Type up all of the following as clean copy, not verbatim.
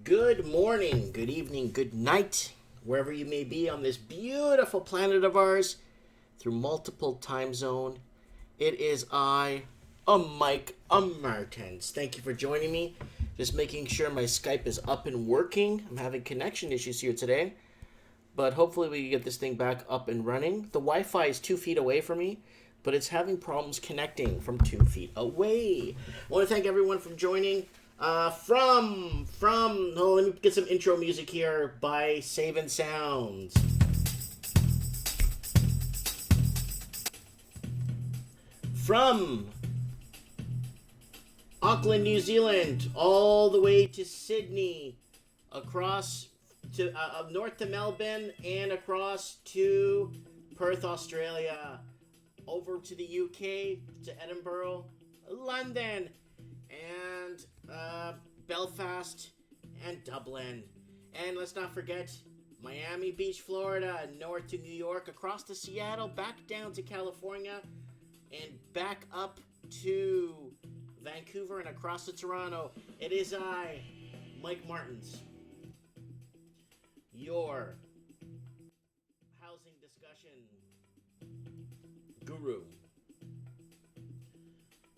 Good morning, good evening, good night, wherever you may be on this beautiful planet of ours through multiple time zone. It is Mike, Martins. Thank you for joining me. Just making sure my Skype is up and working. I'm having connection issues here today, but hopefully we can get this thing back up and running. The Wi-Fi is 2 feet away from me, but it's having problems connecting from 2 feet away. I want to thank everyone for joining. Let me get some intro music here by Savin Sounds. From Auckland, New Zealand, all the way to Sydney, across to north to Melbourne, and across to Perth, Australia, over to the UK, to Edinburgh, London, and Belfast and Dublin. And let's not forget Miami Beach, Florida, north to New York, across to Seattle, back down to California, and back up to Vancouver and across to Toronto. It is I, Mike Martins, your housing discussion guru.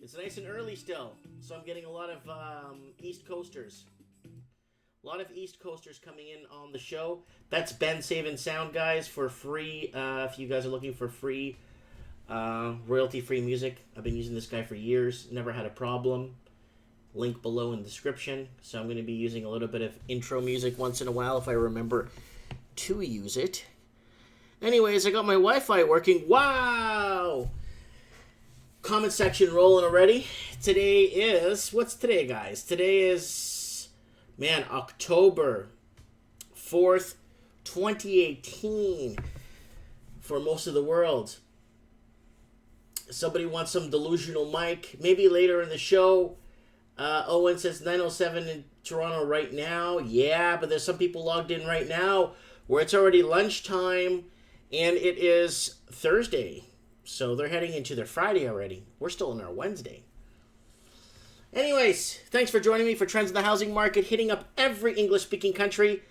It's nice and early still, so I'm getting a lot of East Coasters. A lot of East Coasters coming in on the show. That's Ben Savin Sound, guys, for free. If you guys are looking for free, royalty-free music. I've been using this guy for years. Never had a problem. Link below in the description. So I'm going to be using a little bit of intro music once in a while if I remember to use it. Anyways, I got my Wi-Fi working. Wow! Comment section rolling already. Today is, what's today, guys? Today is, October 4th, 2018 for most of the world. Somebody wants some delusional Mike. Maybe later in the show. Owen says 9:07 in Toronto right now. Yeah, but there's some people logged in right now where it's already lunchtime and it is Thursday. So they're heading into their Friday already. We're still in our Wednesday. Anyways, thanks for joining me for Trends in the Housing Market, hitting up every English-speaking country.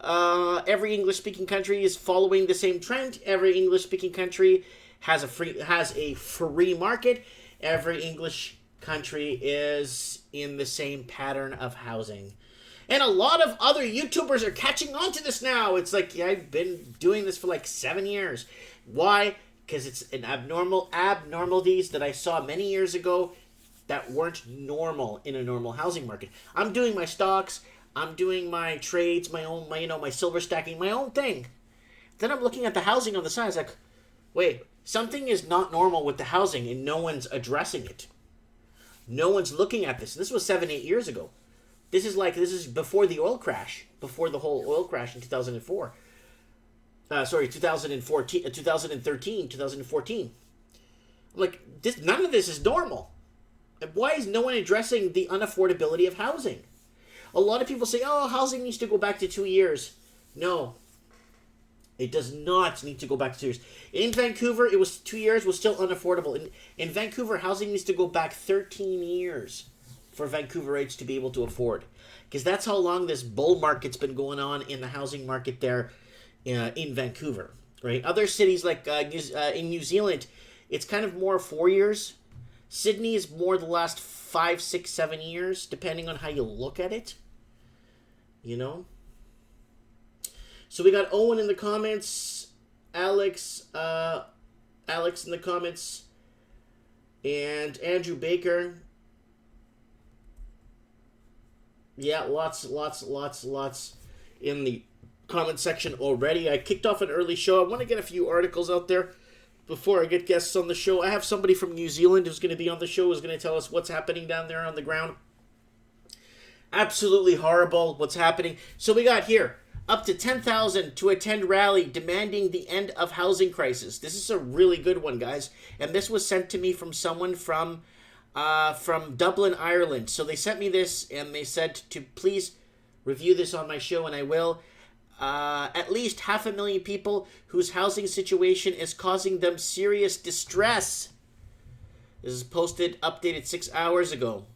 Every English-speaking country is following the same trend. Every English-speaking country has a free market. Every English country is in the same pattern of housing. And a lot of other YouTubers are catching on to this now. It's like, yeah, I've been doing this for like 7 years. Why? Because it's an abnormalities that I saw many years ago that weren't normal in a normal housing market. I'm doing my stocks, I'm doing my trades, my silver stacking, my own thing. Then I'm looking at the housing on the side. It's like, wait, something is not normal with the housing and no one's addressing it. No one's looking at this. This was 7-8 years ago. This is before the oil crash, before the whole oil crash in 2004. 2013, 2014. Like, none of this is normal. And why is no one addressing the unaffordability of housing? A lot of people say, oh, housing needs to go back to 2 years. No, it does not need to go back to 2 years. In Vancouver, it was 2 years, was still unaffordable. In Vancouver, housing needs to go back 13 years for Vancouverites to be able to afford. Because that's how long this bull market's been going on in the housing market there. In Vancouver, right? Other cities like in New Zealand, it's kind of more 4 years. Sydney is more the last 5, 6, 7 years, depending on how you look at it. You know? So we got Owen in the comments, Alex in the comments, and Andrew Baker. Yeah, lots in the comment section already. I kicked off an early show. I want to get a few articles out there before I get guests on the show. I have somebody from New Zealand who's going to be on the show, who's going to tell us what's happening down there on the ground. Absolutely horrible what's happening. So we got here, up to 10,000 to attend rally demanding the end of housing crisis. This is a really good one, guys. And this was sent to me from someone from Dublin, Ireland. So they sent me this and they said to please review this on my show, and I will. At least 500,000 people whose housing situation is causing them serious distress. This is posted, updated 6 hours ago.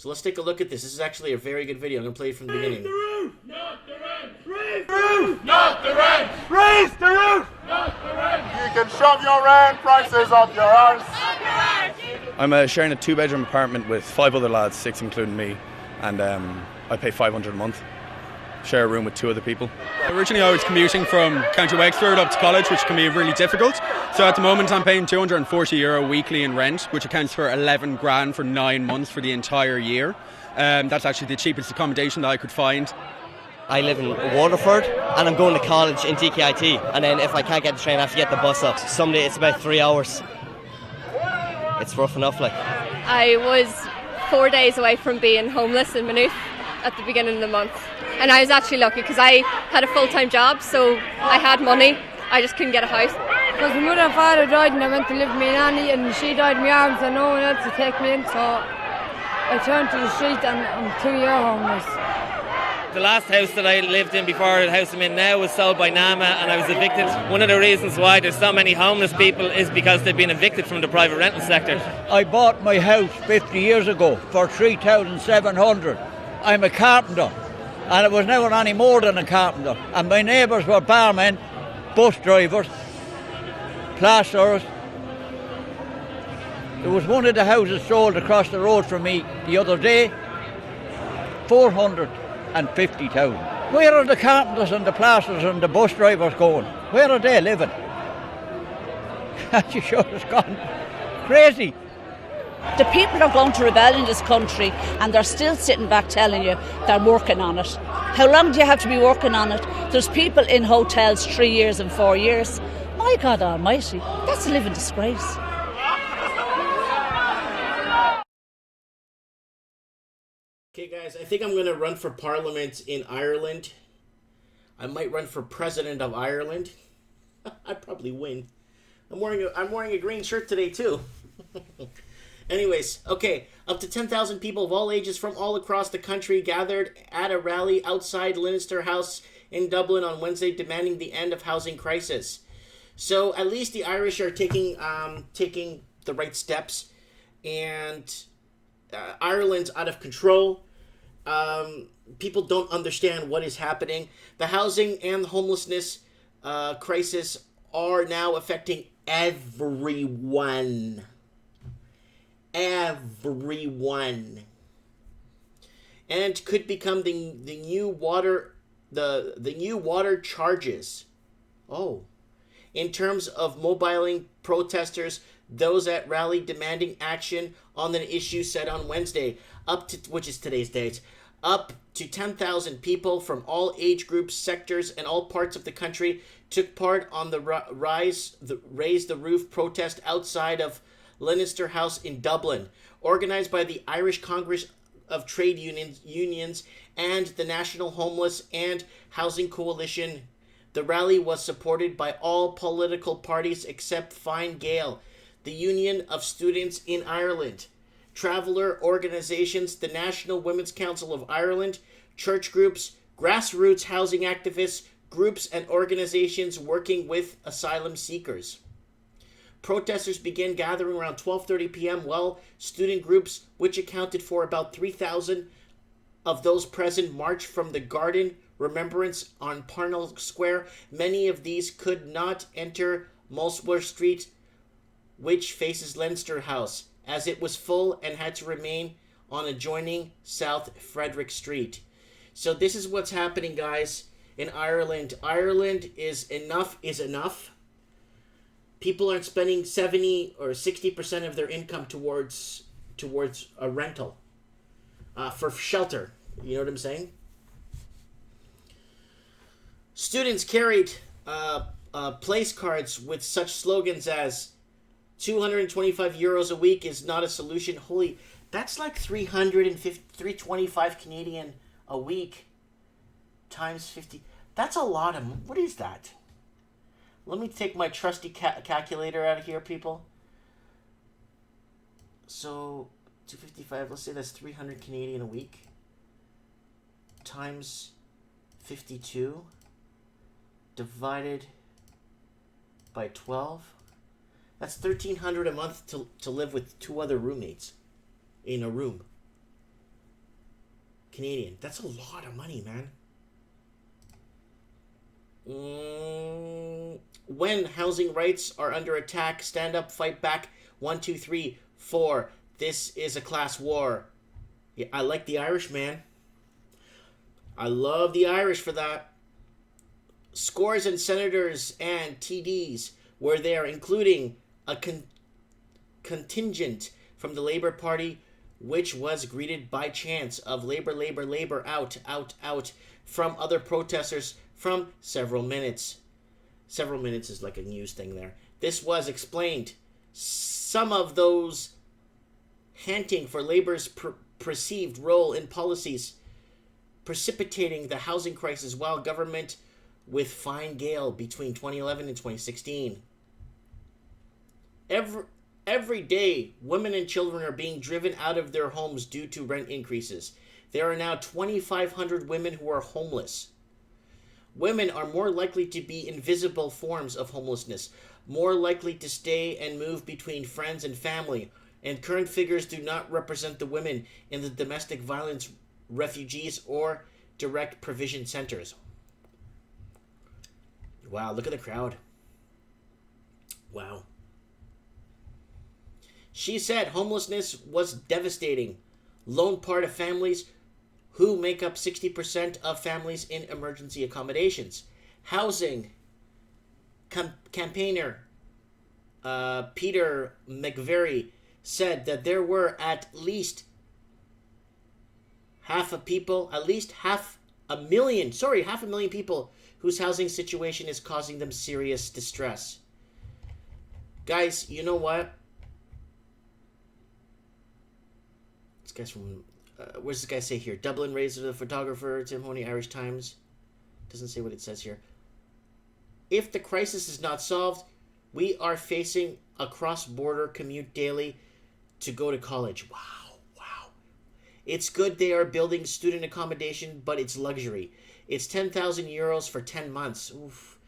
So let's take a look at this. This is actually a very good video. I'm going to play it from the beginning. Raise the roof! Not the rent! Raise the roof! Not the rent! Raise the roof! Not the rent! You can shove your rent prices up your arse. I'm sharing a 2-bedroom apartment with 5 other lads, 6 including me, and I pay $500 a month. Share a room with 2 other people. Originally I was commuting from County Wexford up to college, which can be really difficult. So at the moment I'm paying €240 weekly in rent, which accounts for 11 grand for 9 months for the entire year. That's actually the cheapest accommodation that I could find. I live in Waterford and I'm going to college in TKIT, and then if I can't get the train I have to get the bus up. Some days it's about 3 hours. It's rough enough like. I was 4 days away from being homeless in Maynooth at the beginning of the month, and I was actually lucky because I had a full-time job, so I had money. I just couldn't get a house. Because my mother and father died and I went to live with my nanny, and she died in my arms and no one else to take me in, so I turned to the street and I'm 2 years homeless. The last house that I lived in before the house I'm in now was sold by NAMA and I was evicted. One of the reasons why there's so many homeless people is because they've been evicted from the private rental sector. I bought my house 50 years ago for $3,700. I'm a carpenter, and it was never any more than a carpenter. And my neighbours were barmen, bus drivers, plasterers. There was one of the houses sold across the road from me the other day, 450,000. Where are the carpenters and the plasterers and the bus drivers going? Where are they living? You sure it's gone crazy. The people are going to rebel in this country and they're still sitting back telling you they're working on it. How long do you have to be working on it? There's people in hotels 3 years and 4 years. My God almighty, that's a living disgrace. Okay, guys, I think I'm going to run for Parliament in Ireland. I might run for President of Ireland. I'd probably win. I'm wearing a green shirt today, too. Anyways, okay, up to 10,000 people of all ages from all across the country gathered at a rally outside Leinster House in Dublin on Wednesday demanding the end of housing crisis. So at least the Irish are taking the right steps, and Ireland's out of control. People don't understand what is happening. The housing and homelessness crisis are now affecting everyone. Everyone. And could become the new water charges. Oh. In terms of mobiling protesters, those at rally demanding action on the issue said on Wednesday, which is today's date, up to 10,000 people from all age groups, sectors, and all parts of the country took part on the Raise the Roof protest outside of Leinster House in Dublin, organized by the Irish Congress of Trade Unions and the National Homeless and Housing Coalition. The rally was supported by all political parties except Fine Gael, the Union of Students in Ireland, traveller organisations, the National Women's Council of Ireland, church groups, grassroots housing activists, groups and organisations working with asylum seekers. Protesters began gathering around 12:30 p.m. while student groups, which accounted for about 3,000 of those present, marched from the Garden Remembrance on Parnell Square. Many of these could not enter Mulsworth Street, which faces Leinster House, as it was full and had to remain on adjoining South Frederick Street. So this is what's happening, guys, in Ireland. Ireland is enough. People aren't spending 70 or 60% of their income towards a rental for shelter. You know what I'm saying? Students carried place cards with such slogans as 225 euros a week is not a solution. Holy, that's like 325 Canadian a week times 50. That's a lot of, what is that? Let me take my trusty calculator out of here, people. So, 255, let's say that's 300 Canadian a week. Times 52. Divided by 12. That's $1,300 a month to live with 2 other roommates in a room. Canadian. That's a lot of money, man. When housing rights are under attack, stand up, fight back. 1, 2, 3, 4. This is a class war. Yeah, I like the Irish, man. I love the Irish for that. Scores and senators and TDs were there, including a contingent from the Labour Party, which was greeted by chants of Labour, Labour, Labour, out, out, out, from other protesters from several minutes. Several minutes is like a news thing there. This was explained. Some of those hinting for Labour's perceived role in policies precipitating the housing crisis while government with Fine Gael between 2011 and 2016. Every day, women and children are being driven out of their homes due to rent increases. There are now 2,500 women who are homeless. Women are more likely to be invisible forms of homelessness, more likely to stay and move between friends and family, and current figures do not represent the women in the domestic violence refugees or direct provision centers. Wow, look at the crowd. Wow. She said homelessness was devastating. Lone part of families who make up 60% of families in emergency accommodations. Housing campaigner Peter McVeary said that there were at least half a million people whose housing situation is causing them serious distress. Guys, you know what? This guy's from, where's this guy say here? Dublin Razor, the photographer, Tim Honey, Irish Times. Doesn't say what it says here. If the crisis is not solved, we are facing a cross-border commute daily to go to college. Wow. It's good they are building student accommodation, but it's luxury. It's 10,000 euros for 10 months. Oof.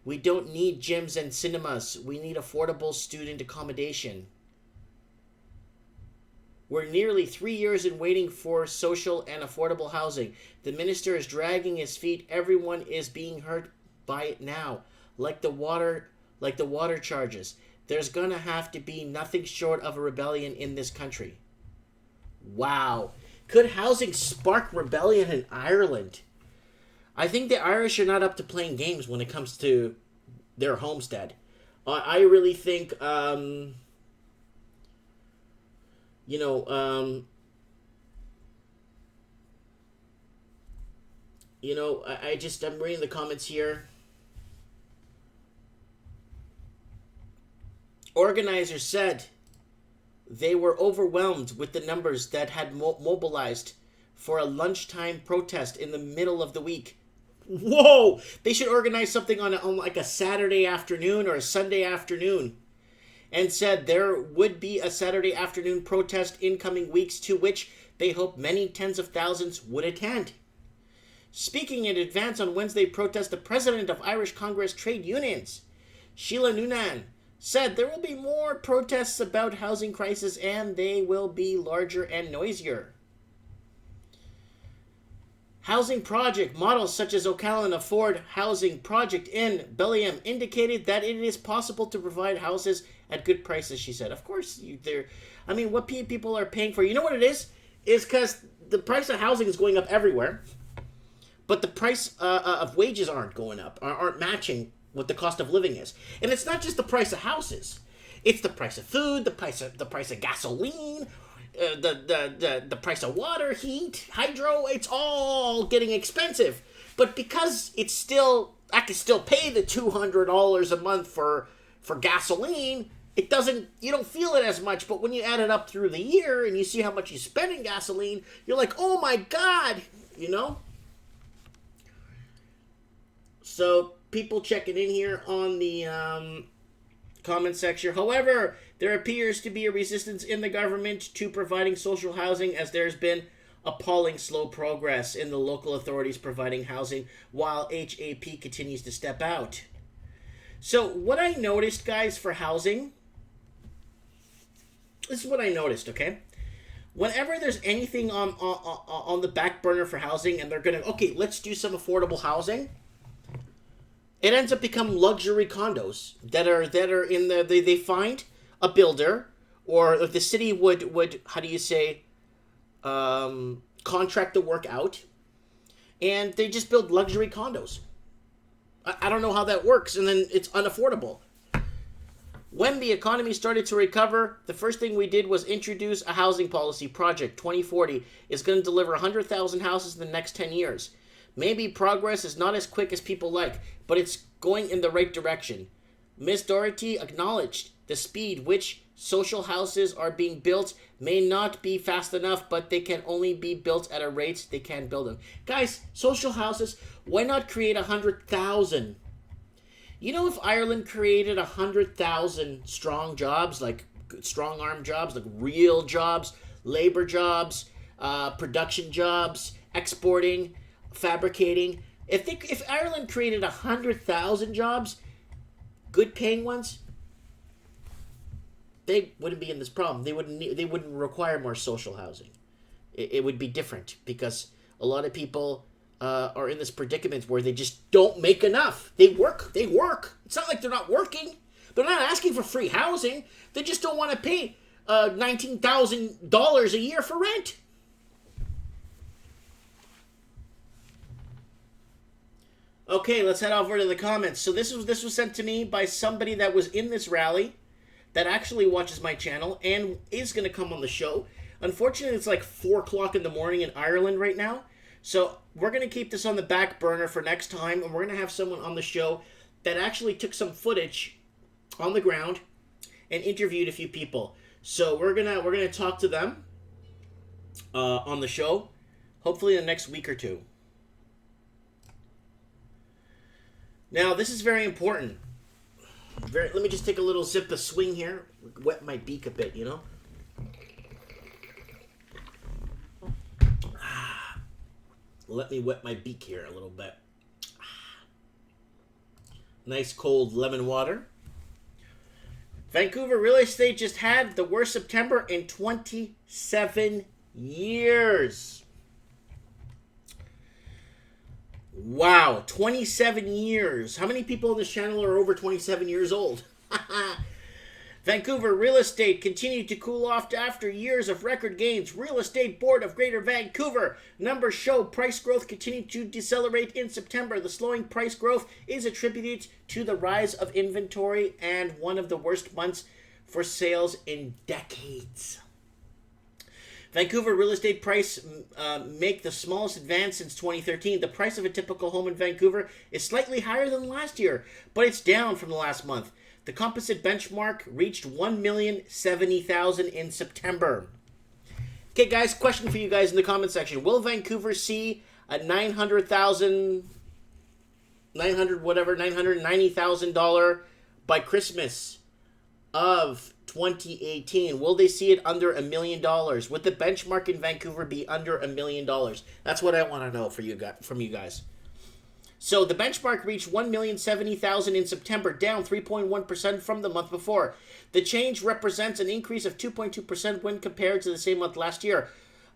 We don't need gyms and cinemas. We need affordable student accommodation. We're nearly 3 years in waiting for social and affordable housing. The minister is dragging his feet. Everyone is being hurt by it now. Like the water charges. There's gonna have to be nothing short of a rebellion in this country. Wow. Could housing spark rebellion in Ireland? I think the Irish are not up to playing games when it comes to their homestead. I really think, I'm reading the comments here. Organizers said they were overwhelmed with the numbers that had mobilized for a lunchtime protest in the middle of the week. Whoa! They should organize something on like a Saturday afternoon or a Sunday afternoon. And said there would be a Saturday afternoon protest in coming weeks to which they hope many tens of thousands would attend. Speaking in advance on Wednesday protest, the president of Irish Congress Trade Unions, Sheila Noonan, said there will be more protests about housing crisis and they will be larger and noisier. Housing project models such as O'Callaghan Afford Housing Project in Bellingham indicated that it is possible to provide houses at good prices, she said. Of course, what people are paying for, you know what it is? Is because the price of housing is going up everywhere, but the price of wages aren't going up, aren't matching what the cost of living is. And it's not just the price of houses. It's the price of food, the price of gasoline, the price of water, heat, hydro. It's all getting expensive. But because I can still pay the $200 a month for gasoline, you don't feel it as much. But when you add it up through the year and you see how much you spend in gasoline, you're like, oh my God, So people checking in here on the comment section. However, there appears to be a resistance in the government to providing social housing as there's been appalling slow progress in the local authorities providing housing while HAP continues to step out. So what I noticed, guys, for housing, this is what I noticed, okay? Whenever there's anything on the back burner for housing, and they're gonna, okay, let's do some affordable housing, it ends up becoming luxury condos that are in the, they find a builder, or if the city would how do you say, contract the work out, and they just build luxury condos. I don't know how that works, and then it's unaffordable. When the economy started to recover, the first thing we did was introduce a housing policy. Project 2040 is going to deliver 100,000 houses in the next 10 years. Maybe progress is not as quick as people like, but it's going in the right direction. Ms. Doherty acknowledged the speed which social houses are being built may not be fast enough, but they can only be built at a rate they can build them. Guys, social houses, why not create 100,000? You know, if Ireland created 100,000 strong jobs, like strong arm jobs, like real jobs, labor jobs, production jobs, exporting, fabricating. If Ireland created 100,000 jobs, good paying ones, they wouldn't be in this problem. They wouldn't require more social housing. It would be different because a lot of people are in this predicament where they just don't make enough. They work. It's not like they're not working. They're not asking for free housing. They just don't want to pay $19,000 a year for rent. Okay, let's head over to the comments. So this was sent to me by somebody that was in this rally, that actually watches my channel and is going to come on the show. Unfortunately, it's like 4 o'clock in the morning in Ireland right now. So we're going to keep this on the back burner for next time, and we're going to have someone on the show that actually took some footage on the ground and interviewed a few people. So we're gonna talk to them on the show, hopefully in the next week or two. Now, this is very important. Let me just take a little sip of swing here. Wet my beak a bit, you know? Let me wet my beak here a little bit. Nice cold lemon water. Vancouver real estate just had the worst September in 27 years. Wow, 27 years. How many people on this channel are over 27 years old? Vancouver real estate continued to cool off after years of record gains. Real Estate Board of Greater Vancouver numbers show price growth continued to decelerate in September. The slowing price growth is attributed to the rise of inventory and one of the worst months for sales in decades. Vancouver real estate price make the smallest advance since 2013. The price of a typical home in Vancouver is slightly higher than last year, but it's down from the last month. The composite benchmark reached 1,070,000 in September. Okay, guys, question for you guys in the comment section. Will Vancouver see a $990,000 by Christmas of 2018? Will they see it under $1 million? Would the benchmark in Vancouver be under $1 million? That's what I want to know from you guys. So the benchmark reached 1,070,000 in September, down 3.1% from the month before. The change represents an increase of 2.2% when compared to the same month last year.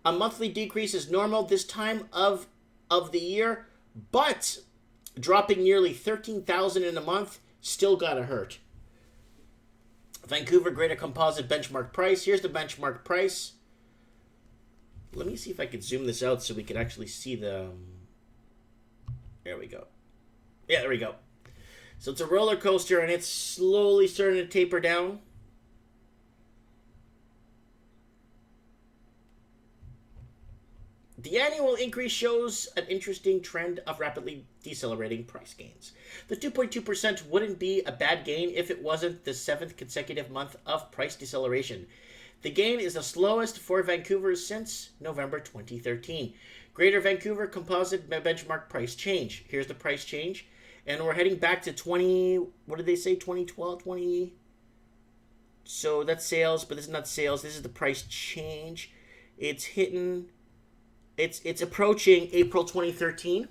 A monthly decrease is normal this time of the year, but dropping nearly 13,000 in a month still gotta hurt. Vancouver Greater Composite benchmark price. Here's the benchmark price. Let me see if I can zoom this out so we can actually see the... There we go. Yeah, there we go. So it's a roller coaster, and it's slowly starting to taper down. The annual increase shows an interesting trend of rapidly decelerating price gains. The 2.2% wouldn't be a bad gain if it wasn't the 7th consecutive month of price deceleration. The gain is the slowest for Vancouver since November 2013. Greater Vancouver Composite benchmark price change. Here's the price change. And we're heading back to 2012, 20... So that's sales, but this is not sales. This is the price change. It's hitting... It's approaching April 2013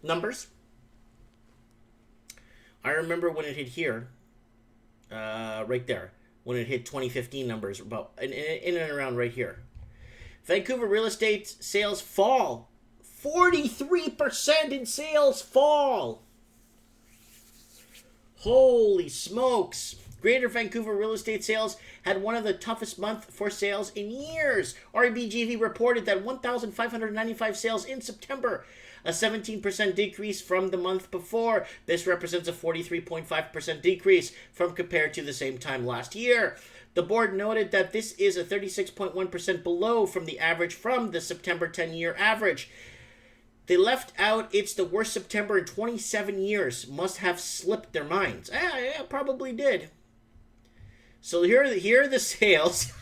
numbers. I remember when it hit here, right there, when it hit 2015 numbers, about in and around right here. Vancouver real estate sales fall. 43% in sales fall. Holy smokes. Greater Vancouver real estate sales had one of the toughest months for sales in years. RBGV reported that 1,595 sales in September, a 17% decrease from the month before. This represents a 43.5% decrease from compared to the same time last year. The board noted that this is a 36.1% below from the average from the September 10-year average. They left out it's the worst September in 27 years. Must have slipped their minds. Yeah, probably did. So here are the sales.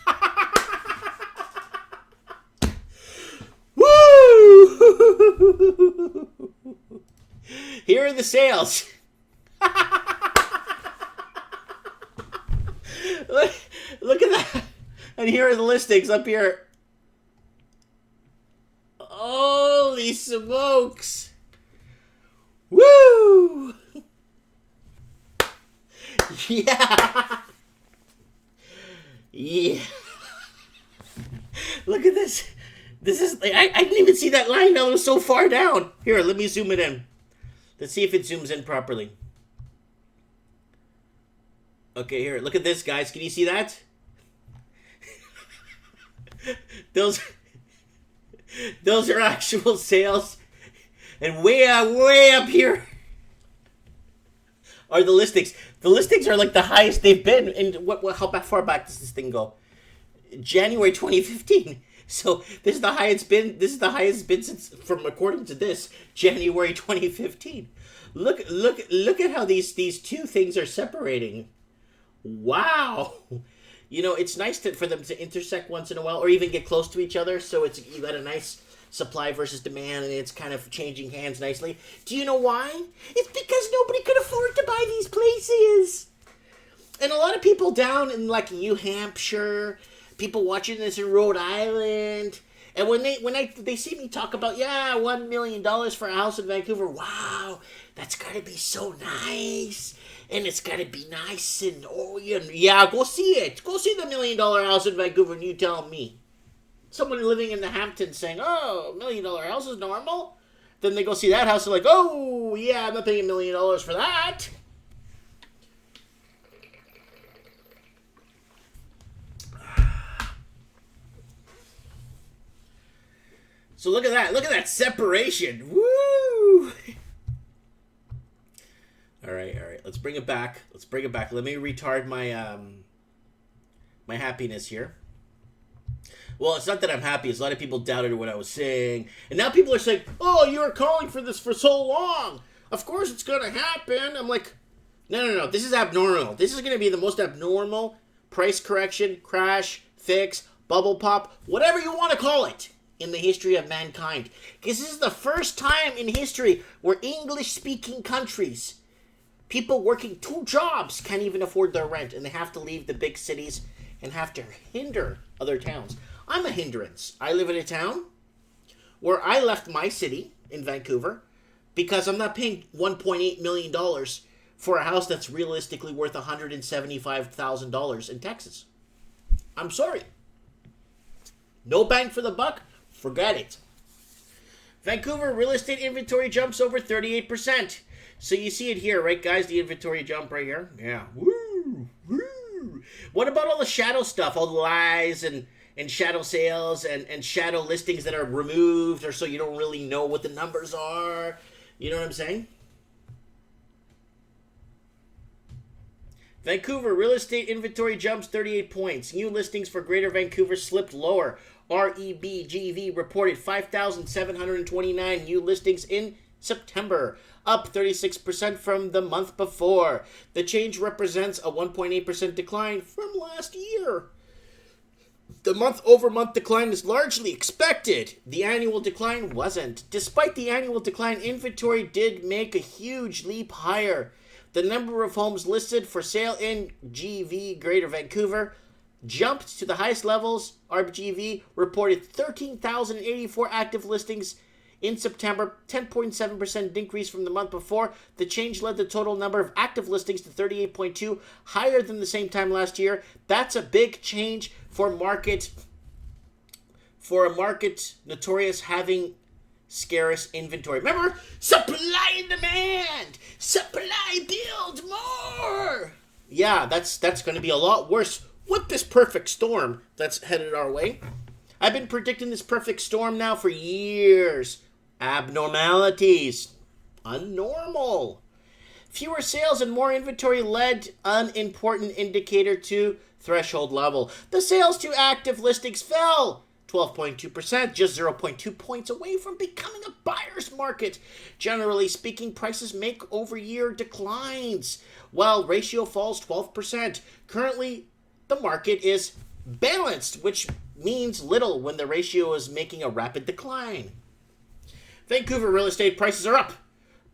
Woo! Here are the sales. Look at that. And here are the listings up here. Holy smokes. Woo! Yeah. Yeah. Look at this. This is, I didn't even see that line now. It was so far down. Here, let me zoom it in. Let's see if it zooms in properly. Okay, here, look at this, guys. Can you see that? Those are actual sales. And way up here are the listings. The listings are like the highest they've been. And how far back does this thing go? January 2015. So this is the highest been. This is the highest been since, from according to this, January 2015. Look at how these two things are separating. Wow. You know, it's nice for them to intersect once in a while, or even get close to each other. So you got a nice supply versus demand, and it's kind of changing hands nicely. Do you know why? It's because nobody could afford to buy these places. And a lot of people down in like New Hampshire, people watching this in Rhode Island, and when they see me talk about, $1 million for a house in Vancouver, wow, that's gotta be so nice. And it's got to be nice and, go see it. Go see the $1 million house in Vancouver and you tell me. Someone living in the Hamptons saying, $1 million house is normal. Then they go see that house and like, oh, yeah, I'm not paying $1 million for that. So look at that. Look at that separation. Woo! All right. Let's bring it back. Let me retard my my happiness here. Well, it's not that I'm happy. It's a lot of people doubted what I was saying. And now people are saying, oh, you were calling for this for so long. Of course it's going to happen. I'm like, no. This is abnormal. This is going to be the most abnormal price correction, crash, fix, bubble pop, whatever you want to call it, in the history of mankind. Because this is the first time in history where English-speaking countries, people working 2 jobs, can't even afford their rent, and they have to leave the big cities and have to hinder other towns. I'm a hindrance. I live in a town where I left my city in Vancouver because I'm not paying $1.8 million for a house that's realistically worth $175,000 in Texas. I'm sorry. No bang for the buck. Forget it. Vancouver real estate inventory jumps over 38%. So you see it here, right, guys? The inventory jump right here. Yeah. Woo! Woo! What about all the shadow stuff? All the lies and shadow sales and shadow listings that are removed, or so you don't really know what the numbers are? You know what I'm saying? Vancouver real estate inventory jumps 38 points. New listings for Greater Vancouver slipped lower. REBGV reported 5,729 new listings in September, up 36% from the month before. The change represents a 1.8% decline from last year. The month-over-month decline is largely expected. The annual decline wasn't. Despite the annual decline, inventory did make a huge leap higher. The number of homes listed for sale in GV Greater Vancouver jumped to the highest levels. RGV reported 13,084 active listings in September, 10.7% increase from the month before. The change led the total number of active listings to 38.2, higher than the same time last year. That's a big change for market for a market notorious having scarce inventory. Remember, supply and demand. Supply builds more. Yeah, that's going to be a lot worse with this perfect storm that's headed our way. I've been predicting this perfect storm now for years. Abnormalities. Unnormal. Fewer sales and more inventory led an important indicator to threshold level. The sales to active listings fell 12.2%, just 0.2 points away from becoming a buyer's market. Generally speaking, prices make over year declines, while ratio falls 12%. Currently, the market is balanced, which means little when the ratio is making a rapid decline. Vancouver real estate prices are up,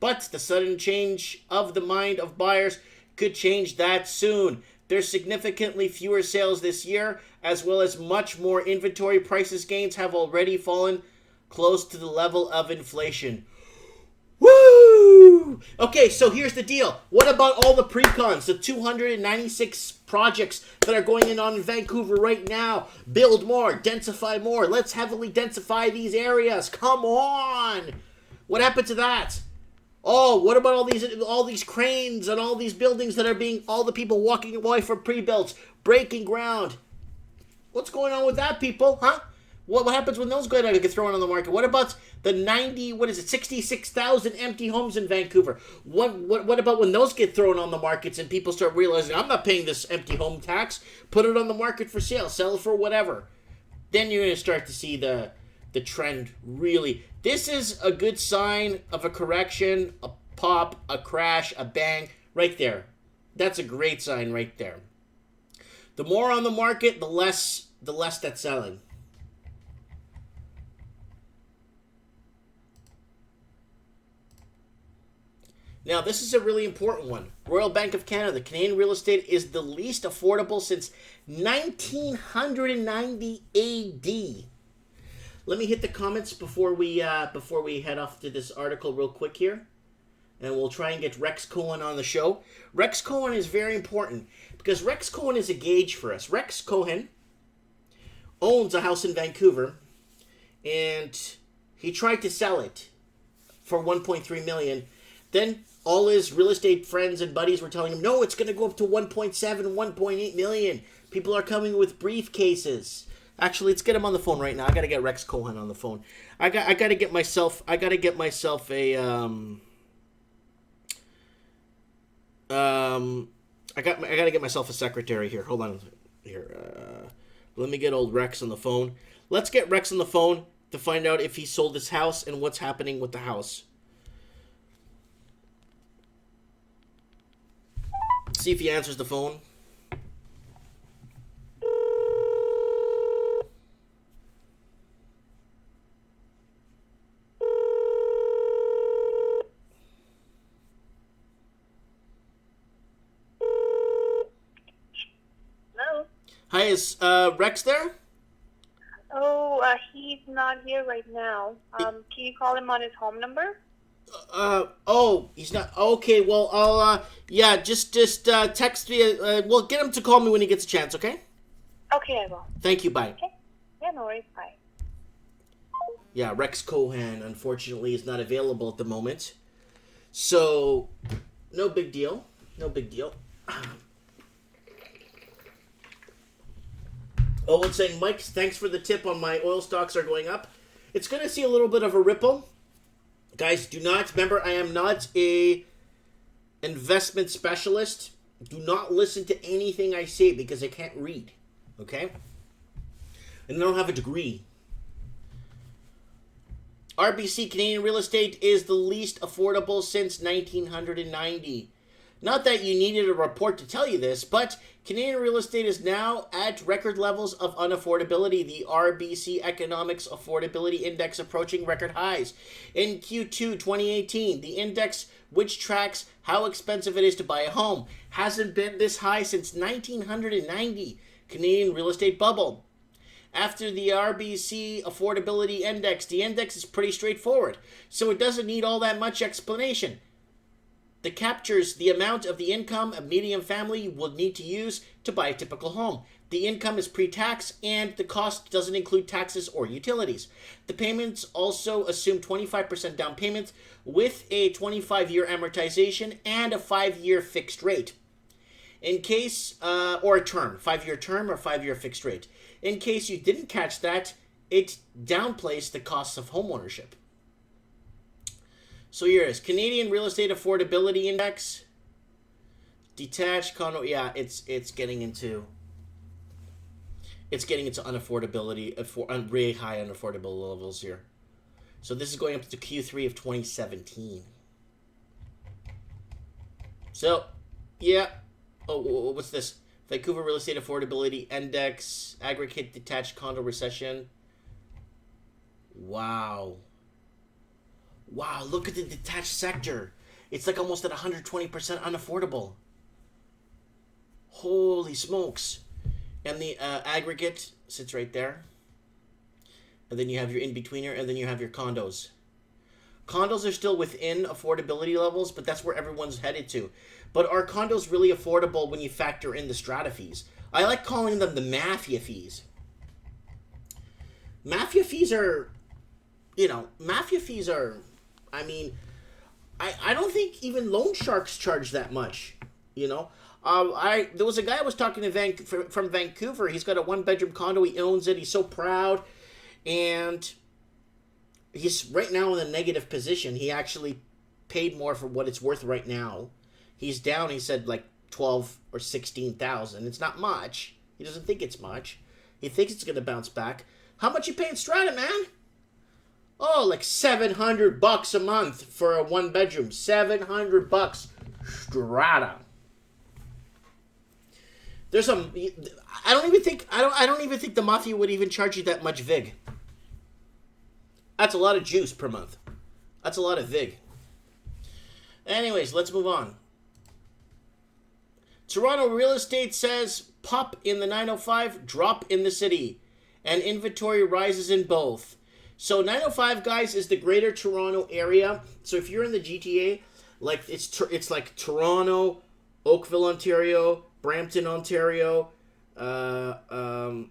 but the sudden change of the mind of buyers could change that soon. There's significantly fewer sales this year, as well as much more inventory. Prices gains have already fallen close to the level of inflation. Woo! Okay, so here's the deal. What about all the pre-cons, the 296 projects that are going on in Vancouver right now? Build more, densify more. Let's heavily densify these areas. Come on! What happened to that? Oh, what about all these cranes and all these buildings that are being, all the people walking away from pre-builts, breaking ground? What's going on with that, people, huh? What happens when those get thrown on the market? What about the 66,000 empty homes in Vancouver? What about when those get thrown on the markets and people start realizing, I'm not paying this empty home tax, put it on the market for sale, sell it for whatever. Then you're going to start to see the trend really. This is a good sign of a correction, a pop, a crash, a bang, right there. That's a great sign right there. The more on the market, the less that's selling. Now, this is a really important one. Royal Bank of Canada, Canadian real estate is the least affordable since 1990 AD. Let me hit the comments before we head off to this article real quick here. And we'll try and get Rex Cohen on the show. Rex Cohen is very important because Rex Cohen is a gauge for us. Rex Cohen owns a house in Vancouver, and he tried to sell it for $1.3 million. Then all his real estate friends and buddies were telling him, no, it's going to go up to 1.7, 1.8 million. People are coming with briefcases. Actually, let's get him on the phone right now. I got to get Rex Cohen on the phone. I got to get myself a I got to get myself a secretary here. Hold on here. Let me get old Rex on the phone. Let's get Rex on the phone to find out if he sold his house and what's happening with the house. See if he answers the phone. Hello. Hi, is Rex there? Oh, he's not here right now. Can you call him on his home number? He's not. Okay, well, I'll, just text me. Well, get him to call me when he gets a chance, okay? Okay, I will. Thank you, bye. Okay. Yeah, no worries, bye. Yeah, Rex Cohen, unfortunately, is not available at the moment. So, no big deal. No big deal. Oh, it's saying, Mike, thanks for the tip on my oil stocks are going up. It's going to see a little bit of a ripple. Guys, do not, remember, I am not a investment specialist. Do not listen to anything I say because I can't read, okay? And I don't have a degree. RBC, Canadian real estate, is the least affordable since 1990. Not that you needed a report to tell you this, but Canadian real estate is now at record levels of unaffordability. The RBC Economics Affordability Index approaching record highs. In Q2 2018, the index, which tracks how expensive it is to buy a home, hasn't been this high since 1990. Canadian real estate bubble. After the RBC Affordability Index, the index is pretty straightforward, so it doesn't need all that much explanation. That captures the amount of the income a median family will need to use to buy a typical home. The income is pre-tax, and the cost doesn't include taxes or utilities. The payments also assume 25% down payment with a 25-year amortization and a 5-year fixed rate. In case, or a term, 5-year term or 5-year fixed rate. In case you didn't catch that, it downplays the costs of homeownership. So here it is. Canadian Real Estate Affordability Index. Detached condo, yeah, it's getting into unaffordability, really high unaffordable levels here. So this is going up to Q3 of 2017. So, yeah. Oh, what's this? Vancouver Real Estate Affordability Index, aggregate detached condo recession. Wow. Wow, look at the detached sector. It's like almost at 120% unaffordable. Holy smokes. And the aggregate sits right there. And then you have your in-betweener, and then you have your condos. Condos are still within affordability levels, but that's where everyone's headed to. But are condos really affordable when you factor in the strata fees? I like calling them the mafia fees. Mafia fees are, I mean, I don't think even loan sharks charge that much, there was a guy I was talking to from Vancouver. He's got a 1-bedroom condo. He owns it. He's so proud. And he's right now in a negative position. He actually paid more for what it's worth right now. He's down, he said, like 12 or 16,000. It's not much. He doesn't think it's much. He thinks it's going to bounce back. How much you paying strata, man? Oh, like $700 a month for a 1-bedroom. $700 strata. There's some. I don't even think the mafia would even charge you that much vig. That's a lot of juice per month. That's a lot of vig. Anyways, let's move on. Toronto real estate says pop in the 905, drop in the city, and inventory rises in both. So 905, guys, is the Greater Toronto area. So if you're in the GTA, like it's like Toronto, Oakville, Ontario, Brampton, Ontario, Mississauga,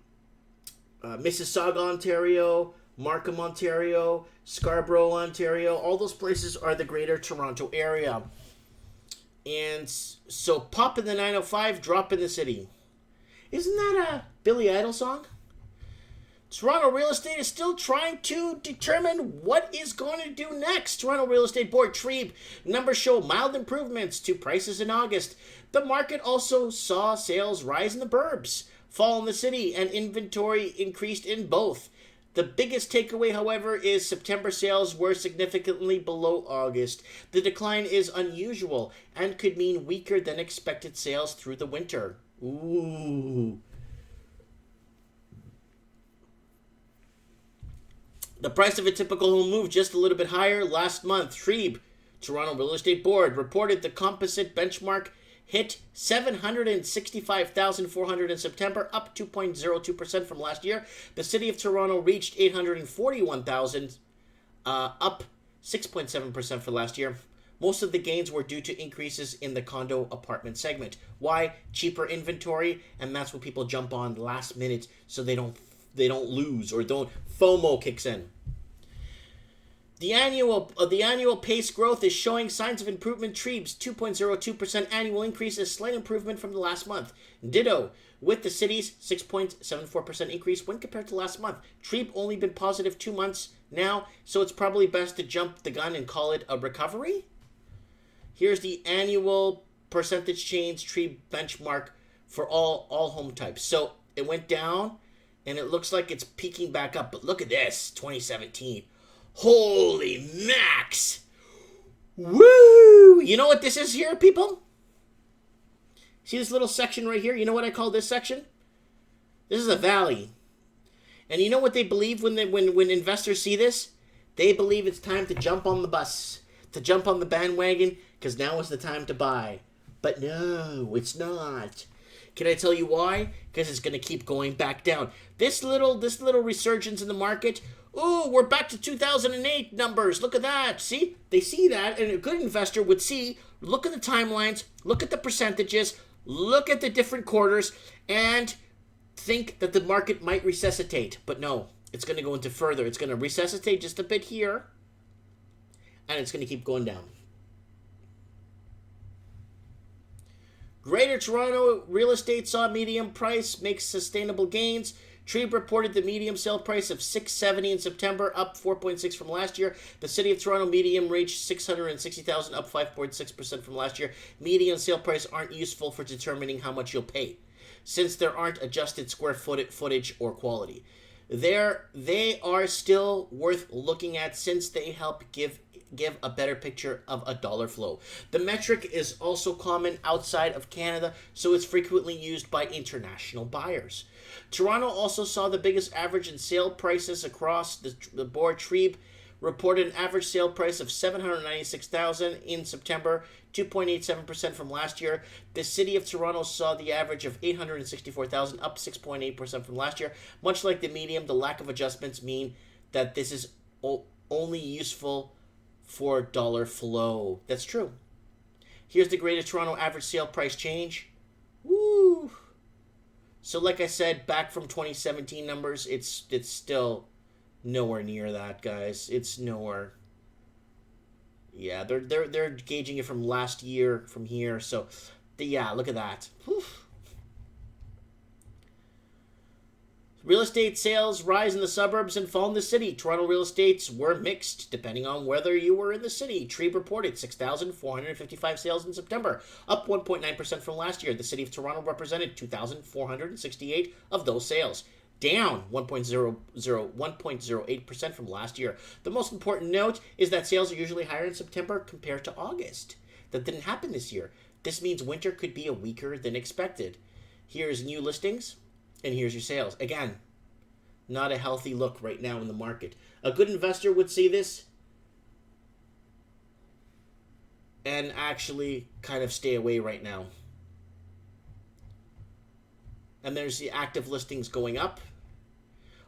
Ontario, Markham, Ontario, Scarborough, Ontario. All those places are the Greater Toronto area. And so pop in the 905, drop in the city. Isn't that a Billy Idol song? Toronto Real Estate is still trying to determine what is going to do next. Toronto Real Estate Board, TREB, numbers show mild improvements to prices in August. The market also saw sales rise in the burbs, fall in the city, and inventory increased in both. The biggest takeaway, however, is September sales were significantly below August. The decline is unusual and could mean weaker than expected sales through the winter. Ooh. The price of a typical home moved just a little bit higher last month. TREB, Toronto Real Estate Board, reported the composite benchmark hit 765,400 in September, up 2.02% from last year. The City of Toronto reached 841,000, up 6.7% for last year. Most of the gains were due to increases in the condo apartment segment. Why? Cheaper inventory, and that's what people jump on last minute so they don't lose or don't FOMO kicks in. The annual pace growth is showing signs of improvement. TREB's 2.02% annual increase is a slight improvement from the last month. Ditto with the city's 6.74% increase when compared to last month. TREB only been positive 2 months now, so it's probably best to jump the gun and call it a recovery. Here's the annual percentage change TREB benchmark for all home types. So it went down, and it looks like it's peaking back up. But look at this, 2017. Holy max! Woo! You know what this is here, people? See this little section right here? You know what I call this section? This is a valley. And you know what they believe when investors see this? They believe it's time to jump on the bus, to jump on the bandwagon, because now is the time to buy. But no, it's not. Can I tell you why? Because it's going to keep going back down. This little resurgence in the market. Ooh, we're back to 2008 numbers. Look at that. See? They see that, and a good investor would see, look at the timelines, look at the percentages, look at the different quarters, and think that the market might resuscitate, but no, it's going to go into further. It's going to resuscitate just a bit here, and it's going to keep going down. Greater Toronto real estate saw median price make sustainable gains. Trebe reported the median sale price of $670 in September, up 4.6% from last year. The City of Toronto median reached $660,000, up 5.6% from last year. Median sale price aren't useful for determining how much you'll pay, since there aren't adjusted square footage or quality. They are still worth looking at, since they help give a better picture of a dollar flow. The metric is also common outside of Canada, so it's frequently used by international buyers. Toronto also saw the biggest average in sale prices across the board. Trebe reported an average sale price of $796,000 in September, 2.87% from last year. The City of Toronto saw the average of $864,000, up 6.8% from last year. Much like the median, the lack of adjustments mean that this is only useful for dollar flow. That's true. Here's the Greater Toronto average sale price change. Woo! So like I said, back from 2017 numbers, it's still nowhere near that, guys. It's nowhere. Yeah, they're gauging it from last year from here. So yeah, look at that. Whew. Real estate sales rise in the suburbs and fall in the city. Toronto real estates were mixed, depending on whether you were in the city. Trebe reported 6,455 sales in September, up 1.9% from last year. The City of Toronto represented 2,468 of those sales, down 1.08% from last year. The most important note is that sales are usually higher in September compared to August. That didn't happen this year. This means winter could be weaker than expected. Here's new listings. And here's your sales. Again, not a healthy look right now in the market. A good investor would see this and actually kind of stay away right now. And there's the active listings going up.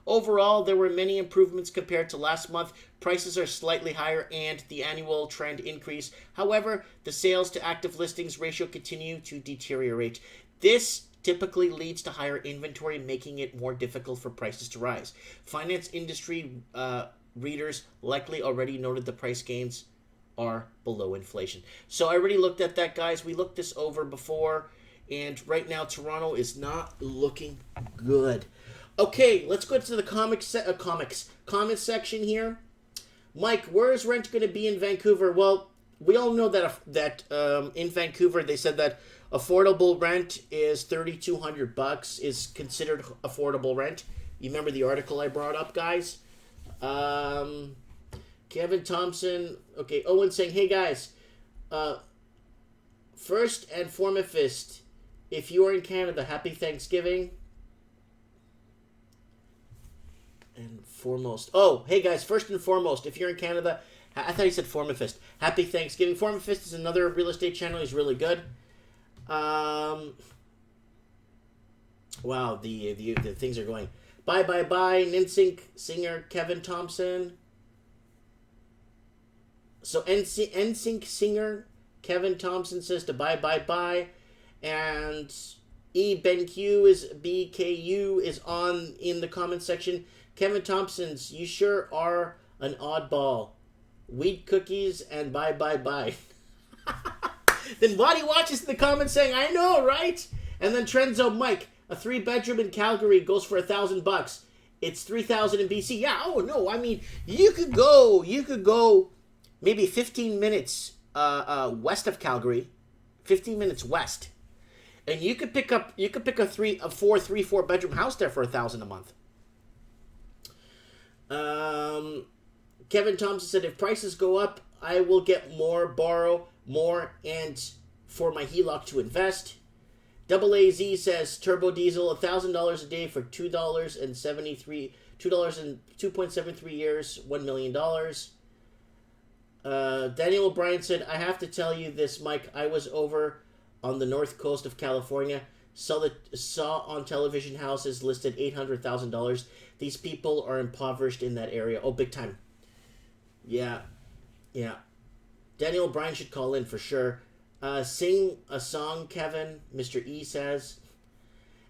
Overall, there were many improvements compared to last month. Prices are slightly higher and the annual trend increase. However, the sales to active listings ratio continue to deteriorate. This typically leads to higher inventory, making it more difficult for prices to rise. Finance industry readers likely already noted the price gains are below inflation. So I already looked at that, guys. We looked this over before, and right now Toronto is not looking good. Okay, let's go to the comment section here. Mike, where is rent going to be in Vancouver? Well, we all know that in Vancouver they said that affordable rent is $3,200 is considered affordable rent. You remember the article I brought up, guys? Kevin Thompson. Okay, Owen saying, hey guys, first and foremost, if you are in Canada, happy Thanksgiving. And foremost. Oh, hey guys, first and foremost, if you're in Canada, I thought he said Formafist. Happy Thanksgiving. Formafist is another real estate channel. He's really good. Wow, the things are going. Bye. NSYNC singer Kevin Thompson. So NSYNC singer Kevin Thompson says to bye. And BKU is on in the comment section. Kevin Thompson's, you sure are an oddball. Wheat cookies and bye. Then Waddy watches in the comments saying, I know, right? And then Trenzo Mike, a 3-bedroom in Calgary goes for $1,000. It's $3,000 in BC. Yeah, oh no, I mean, you could go maybe 15 minutes west of Calgary, 15 minutes west. And you could pick a 4-bedroom house there for $1,000 a month. Kevin Thompson said, if prices go up, I will get more, borrow more, and for my HELOC to invest. Double AZ says, turbo diesel, $1,000 a day for $2.73 years, $1 million. Daniel O'Brien said, I have to tell you this, Mike. I was over on the north coast of California, saw on television houses listed $800,000. These people are impoverished in that area. Oh, big time. Yeah. Daniel O'Brien should call in for sure. Sing a song, Kevin, Mr. E says.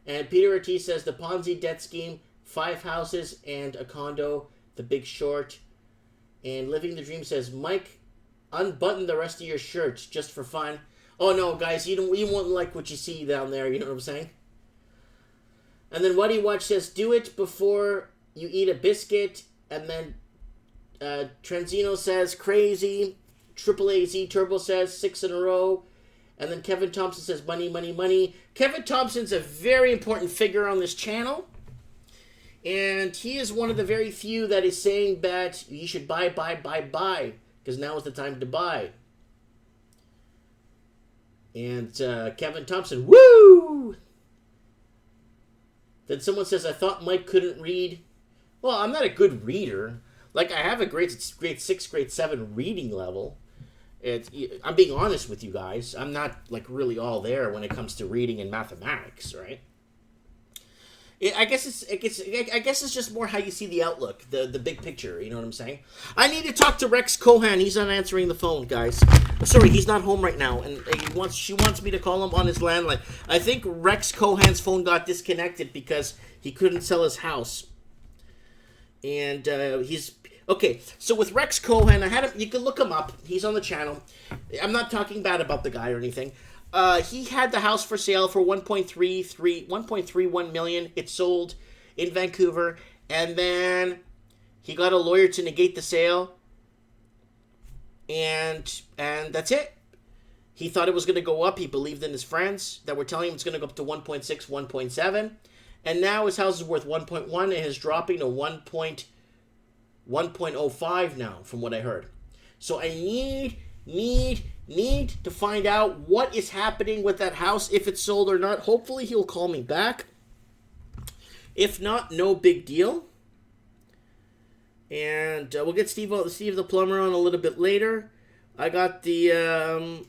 And Peter Ortiz says the Ponzi debt scheme, 5 houses and a condo, The Big Short. And Living the Dream says, Mike, unbutton the rest of your shirts just for fun. Oh no, guys, you won't like what you see down there. You know what I'm saying? And then What Do You Watch says, do it before you eat a biscuit. And then Trenzino says, crazy. Triple AZ Turbo says, 6 in a row. And then Kevin Thompson says, money, money, money. Kevin Thompson's a very important figure on this channel. And he is one of the very few that is saying that you should buy. Because now is the time to buy. And Kevin Thompson, woo! Then someone says, I thought Mike couldn't read. Well, I'm not a good reader. Like, I have a grade 6, grade 7 reading level. I'm being honest with you guys. I'm not, like, really all there when it comes to reading and mathematics, right? I guess it's just more how you see the outlook, the big picture. You know what I'm saying? I need to talk to Rex Cohan. He's not answering the phone, guys. Sorry, he's not home right now, and she wants me to call him on his landline. I think Rex Cohan's phone got disconnected because he couldn't sell his house, and he's okay. So with Rex Cohan, I had him. You can look him up. He's on the channel. I'm not talking bad about the guy or anything. He had the house for sale for 1.31 million. It sold in Vancouver, and then he got a lawyer to negate the sale, and that's it. He thought it was going to go up. He believed in his friends that were telling him it's going to go up to 1.6, 1.7, and now his house is worth 1.1 and is dropping to 1.05 now, from what I heard. So I need to find out what is happening with that house, if it's sold or not. Hopefully he'll call me back. If not, no big deal. And we'll get Steve the plumber on a little bit later. I got I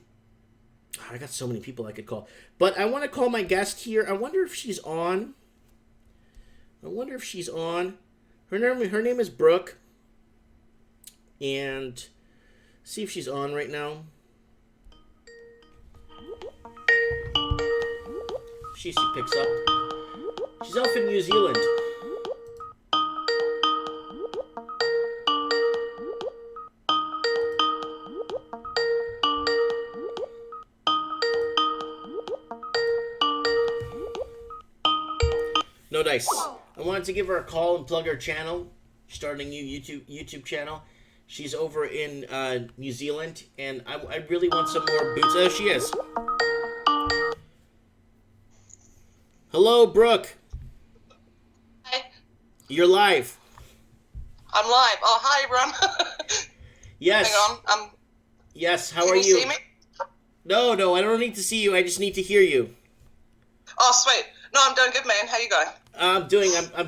got so many people I could call. But I want to call my guest here. I wonder if she's on. Her name is Brooke. And see if she's on right now. She picks up. She's off in New Zealand. No dice. I wanted to give her a call and plug her channel. She's starting a new YouTube channel. She's over in New Zealand, and I really want some more boots. Oh, she is. Hello, Brooke. Hi. You're live. I'm live. Oh, hi, everyone. Yes. Hang on. Yes, how Can are you you? see me? No, I don't need to see you. I just need to hear you. Oh, sweet. No, I'm doing good, man. How you going? I'm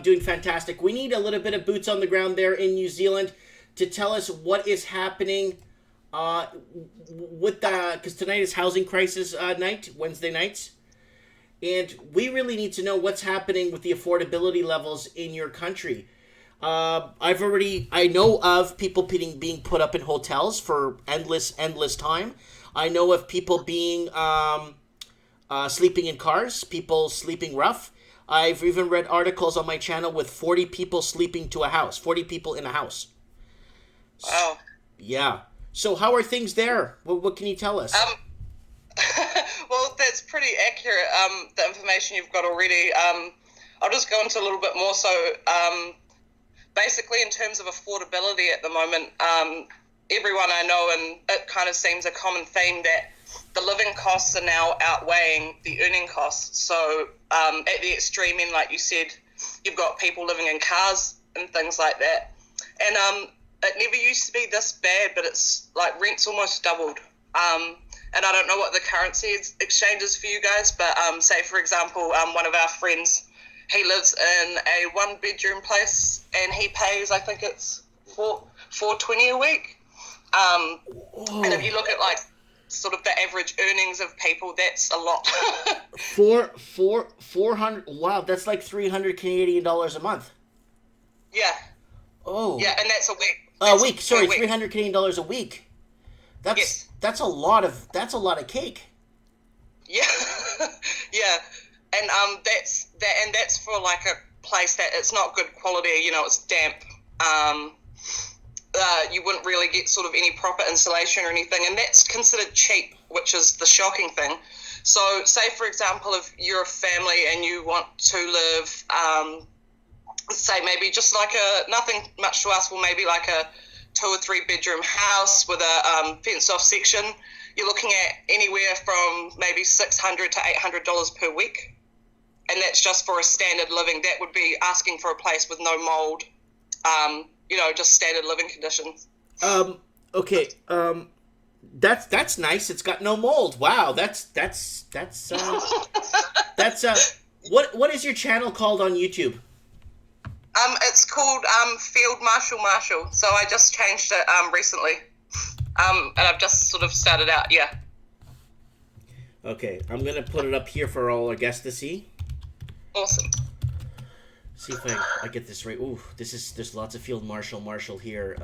doing fantastic. We need a little bit of boots on the ground there in New Zealand to tell us what is happening with because tonight is housing crisis night, Wednesday nights. And we really need to know what's happening with the affordability levels in your country. I know of people being put up in hotels for endless time. I know of people being sleeping in cars, people sleeping rough. I've even read articles on my channel with 40 people sleeping to a house, 40 people in a house. Wow. Yeah. So how are things there? What can you tell us? Well, that's pretty accurate, the information you've got already. I'll just go into a little bit more. So, basically, in terms of affordability at the moment, everyone I know, and it kind of seems a common theme, that the living costs are now outweighing the earning costs. So, at the extreme end, like you said, you've got people living in cars and things like that. And it never used to be this bad, but it's like rent's almost doubled. And I don't know what the currency exchange is for you guys, but say, for example, one of our friends, he lives in a one-bedroom place, and he pays, I think it's $420 a week. And if you look at, like, sort of the average earnings of people, that's a lot. 400. Wow, that's like $300 Canadian dollars a month. Yeah. Oh. Yeah, and that's a week. A week. Sorry, $300 Canadian dollars a week. That's a lot of cake. Yeah. Yeah. and that's for like a place that it's not good quality. You know, it's damp. You wouldn't really get sort of any proper insulation or anything, and that's considered cheap, which is the shocking thing. So, say for example, if you're a family and you want to live, say maybe just like nothing much to us, well maybe like a 2 or 3 bedroom house with a fenced off section, you're looking at anywhere from maybe $600 to $800 per week, and that's just for a standard living. That would be asking for a place with no mold, you know, just standard living conditions. Okay. That's nice. It's got no mold. Wow. That's what is your channel called on YouTube? It's called Field Marshal. So I just changed it recently. And I've just sort of started out, yeah. Okay, I'm gonna put it up here for all our guests to see. Awesome. See if I get this right. Ooh, there's lots of Field Marshal here.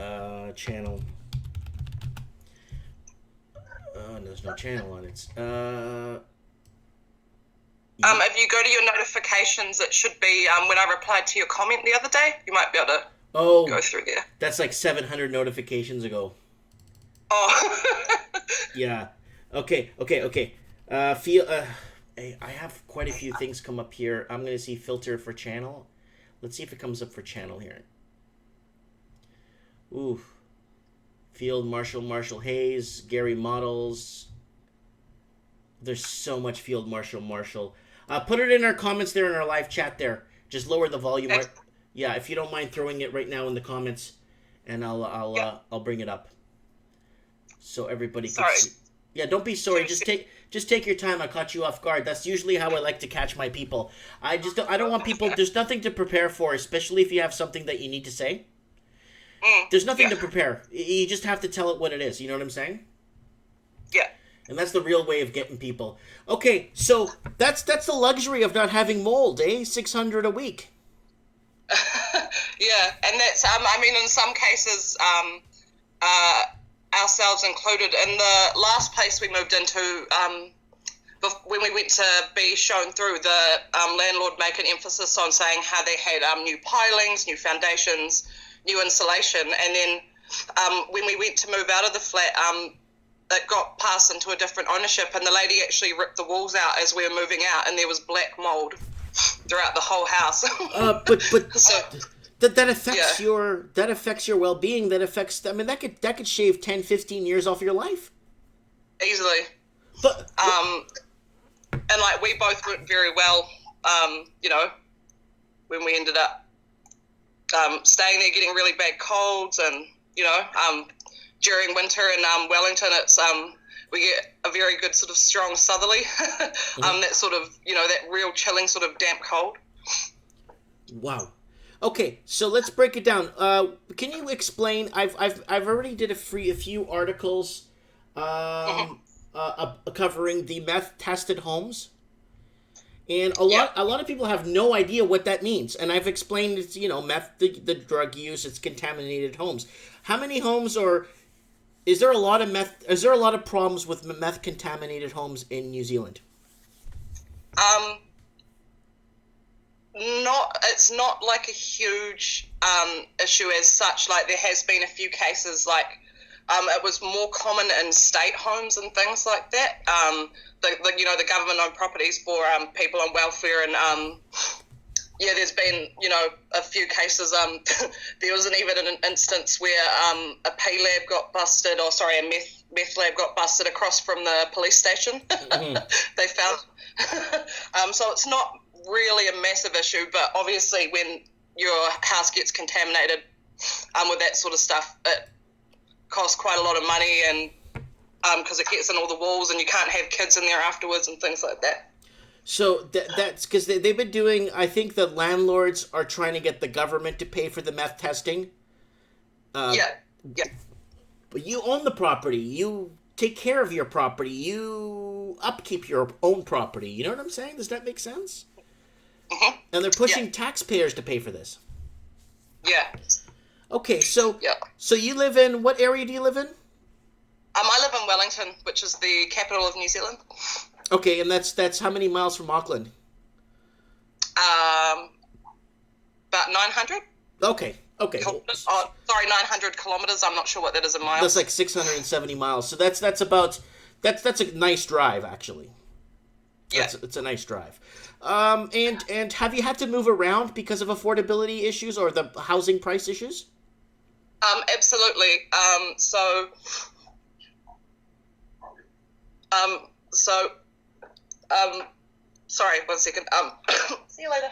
Channel. There's no channel on it. If you go to your notifications, it should be when I replied to your comment the other day. You might be able to go through there. That's like 700 notifications ago. Oh. Yeah. Okay. I have quite a few things come up here. I'm gonna see filter for channel. Let's see if it comes up for channel here. Ooh. Field Marshal Hayes, Gary Models. There's so much Field Marshal. Put it in our comments there in our live chat there. Just lower the volume. Yeah, if you don't mind throwing it right now in the comments, and I'll bring it up, so everybody can see. Yeah, don't be sorry. Just take your time. I caught you off guard. That's usually how I like to catch my people. I don't want people. There's nothing to prepare for, especially if you have something that you need to say. There's nothing to prepare. You just have to tell it what it is. You know what I'm saying? Yeah. And that's the real way of getting people. Okay, so that's the luxury of not having mold, eh? $600 a week. Yeah, and that's I mean, in some cases, ourselves included. In the last place we moved into, when we went to be shown through, the landlord made an emphasis on saying how they had new pilings, new foundations, new insulation, and then when we went to move out of the flat, it got passed into a different ownership, and the lady actually ripped the walls out as we were moving out, and there was black mold throughout the whole house. But so, that affects your well-being. That affects. I mean, that could shave 10, 15 years off your life easily. But and like we both went very well. You know, when we ended up staying there, getting really bad colds, and you know, during winter in Wellington, it's we get a very good sort of strong southerly, that sort of, you know, that real chilling sort of damp cold. Wow. Okay, so let's break it down. Can you explain? I've already did a few articles covering the meth tested homes, and a lot of people have no idea what that means. And I've explained it's, you know, meth, the drug use, it's contaminated homes. How many homes is there a lot of meth? Is there a lot of problems with meth contaminated homes in New Zealand? It's not like a huge issue as such. Like there has been a few cases, like it was more common in state homes and things like that. The government-owned properties for people on welfare, and there's been, you know, a few cases. There was even an instance where a pay lab got busted, a meth lab got busted across from the police station. Mm-hmm. They found. So it's not really a massive issue, but obviously when your house gets contaminated with that sort of stuff, it costs quite a lot of money, and because it gets in all the walls and you can't have kids in there afterwards and things like that. So that's because they've been doing, I think the landlords are trying to get the government to pay for the meth testing. Yeah. But you own the property. You take care of your property. You upkeep your own property. You know what I'm saying? Does that make sense? Mm-hmm. And they're pushing taxpayers to pay for this. Yeah. Okay, so you live in, what area do you live in? I live in Wellington, which is the capital of New Zealand. Okay, and that's how many miles from Auckland? About 900. Okay. Sorry, 900 kilometers. I'm not sure what that is in miles. That's like 670 miles. So that's a nice drive, actually. It's a nice drive. And have you had to move around because of affordability issues or the housing price issues? Absolutely. Sorry, 1 second. See you later.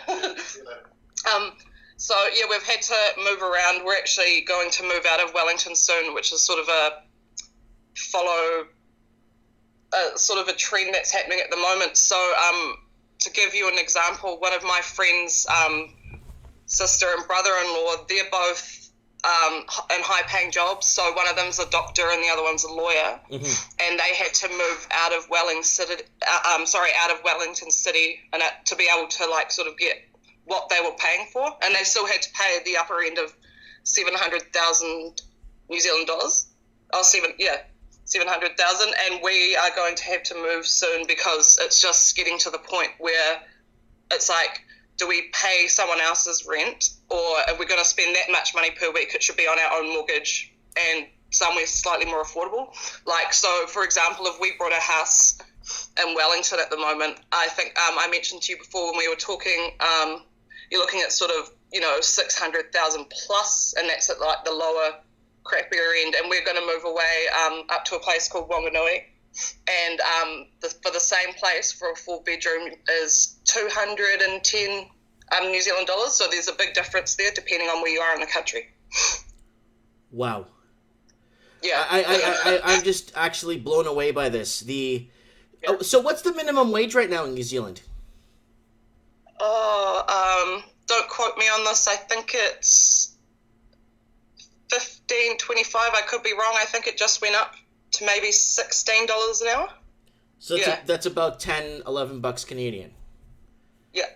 So yeah, we've had to move around. We're actually going to move out of Wellington soon, which is sort of a trend that's happening at the moment. So to give you an example, one of my friends' sister and brother-in-law, they're both in high-paying jobs. So one of them's a doctor and the other one's a lawyer, and they had to move out of Wellington City, and to be able to get what they were paying for, and they still had to pay the upper end of 700,000 New Zealand dollars. 700,000, and we are going to have to move soon because it's just getting to the point where it's like, do we pay someone else's rent, or if we're going to spend that much money per week, it should be on our own mortgage and somewhere slightly more affordable. Like, so for example, if we bought a house in Wellington at the moment, I think I mentioned to you before when we were talking, you're looking at sort of 600,000 plus, and that's at like the lower crappier end, and we're going to move away up to a place called Wanganui, and for the same place for a 4-bedroom is 210 New Zealand dollars. So there's a big difference there depending on where you are in the country. Wow. Yeah. I'm just actually blown away by this. So what's the minimum wage right now in New Zealand? Don't quote me on this. I think it's $15.25. I could be wrong. I think it just went up to maybe $16 an hour. So that's about 10, 11 bucks Canadian. Yeah.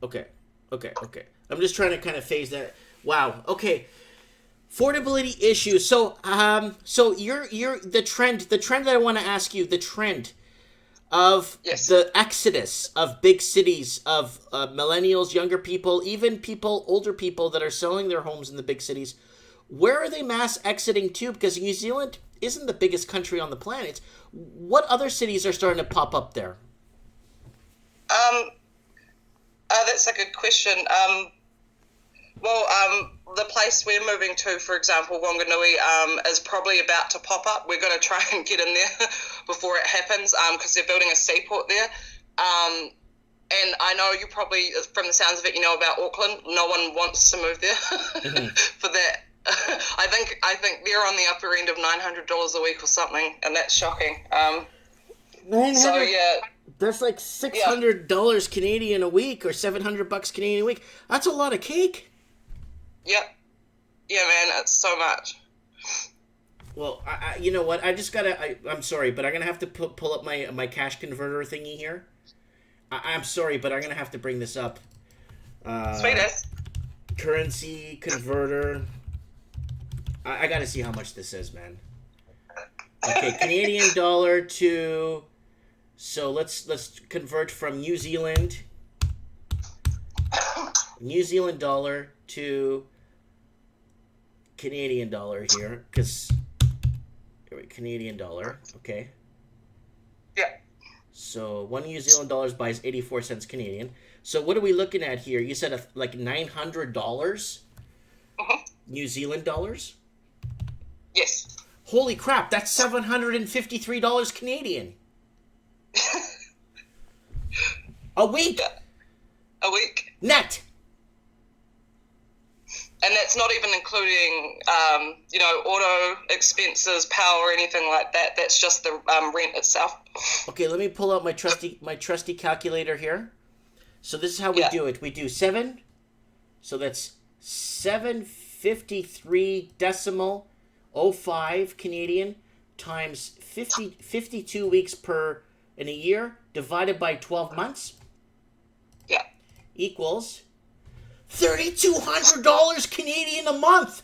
Okay. I'm just trying to kind of phase that. Wow. Okay. Affordability issues. So you're the trend that I want to ask you, the trend of the exodus of big cities, of millennials, younger people, even older people that are selling their homes in the big cities. Where are they mass exiting to? Because New Zealand isn't the biggest country on the planet. What other cities are starting to pop up there? That's a good question. The place we're moving to, for example, Wanganui, is probably about to pop up. We're going to try and get in there before it happens because they're building a seaport there. And I know you probably, from the sounds of it, you know about Auckland. No one wants to move there for that. I think they're on the upper end of $900 a week or something, and that's shocking. So yeah, that's like $600 Canadian a week, or $700 Canadian a week. That's a lot of cake. Yeah, man, it's so much. Well, you know what? I just gotta. I'm sorry, but I'm gonna have to pull up my cash converter thingy here. I'm sorry, but I'm gonna have to bring this up. Sweetest. Currency converter. I gotta see how much this is, man. Okay, Canadian dollar to. So let's convert from New Zealand dollar to Canadian dollar here, because Canadian dollar, okay. Yeah. So 1 New Zealand dollars buys 84 cents Canadian. So what are we looking at here? You said like $900 New Zealand dollars? Yes. Holy crap, that's $753 Canadian. A week. A week. Net. And that's not even including, auto expenses, power, anything like that. That's just the rent itself. Okay, let me pull out my trusty calculator here. So this is how we do it. We do 7. So that's 753.05 Canadian times 52 weeks in a year divided by 12 months. Yeah. Equals $3,200 Canadian a month.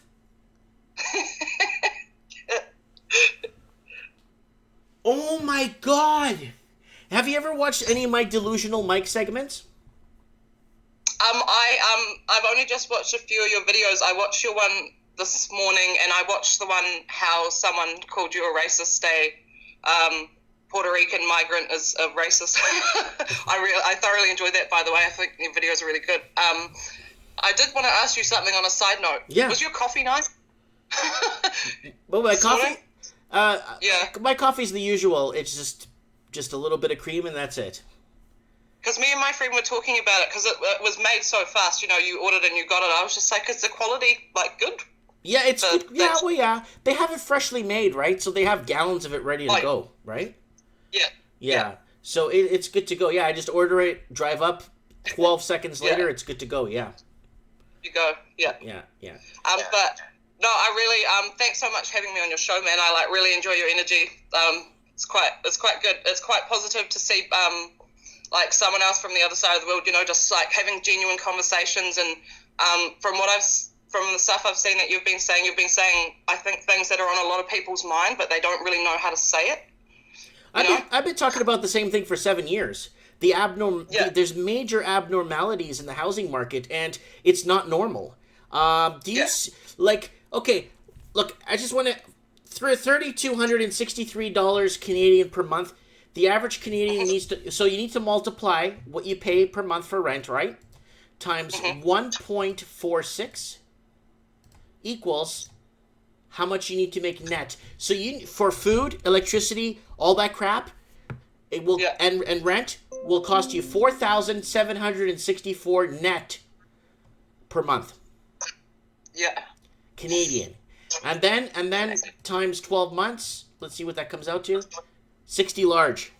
Oh my God. Have you ever watched any of my Delusional Mike segments? I've only just watched a few of your videos. I watched your one this morning, and I watched the one how someone called you a racist. Puerto Rican migrant is a racist. I thoroughly enjoyed that, by the way. I think your videos are really good. I did want to ask you something on a side note. Yeah. Was your coffee nice? Well, my coffee? Yeah. My coffee's the usual. It's just a little bit of cream and that's it. Because me and my friend were talking about it because it was made so fast. You ordered and you got it. I was just like, is the quality good? Yeah, it's good. Yeah, well, yeah. They have it freshly made, right? So they have gallons of it ready to go, right? Yeah. So it's good to go. Yeah, I just order it, drive up, 12 seconds later, it's good to go. Yeah. You go. Yeah. But no, I really thanks so much for having me on your show, man. I really enjoy your energy. It's quite good. It's quite positive to see someone else from the other side of the world, just having genuine conversations. And from the stuff I've seen that you've been saying I think things that are on a lot of people's mind, but they don't really know how to say it. I've been talking about the same thing for 7 years. There's major abnormalities in the housing market, and it's not normal. Okay, look, I just want to $3,263 Canadian per month. The average Canadian you need to multiply what you pay per month for rent, right? Times 1.46 equals how much you need to make net. So for food, electricity, all that crap, it will and rent will cost you $4,764 net per month. Yeah. Canadian. And then times 12 months, let's see what that comes out to. 60 large.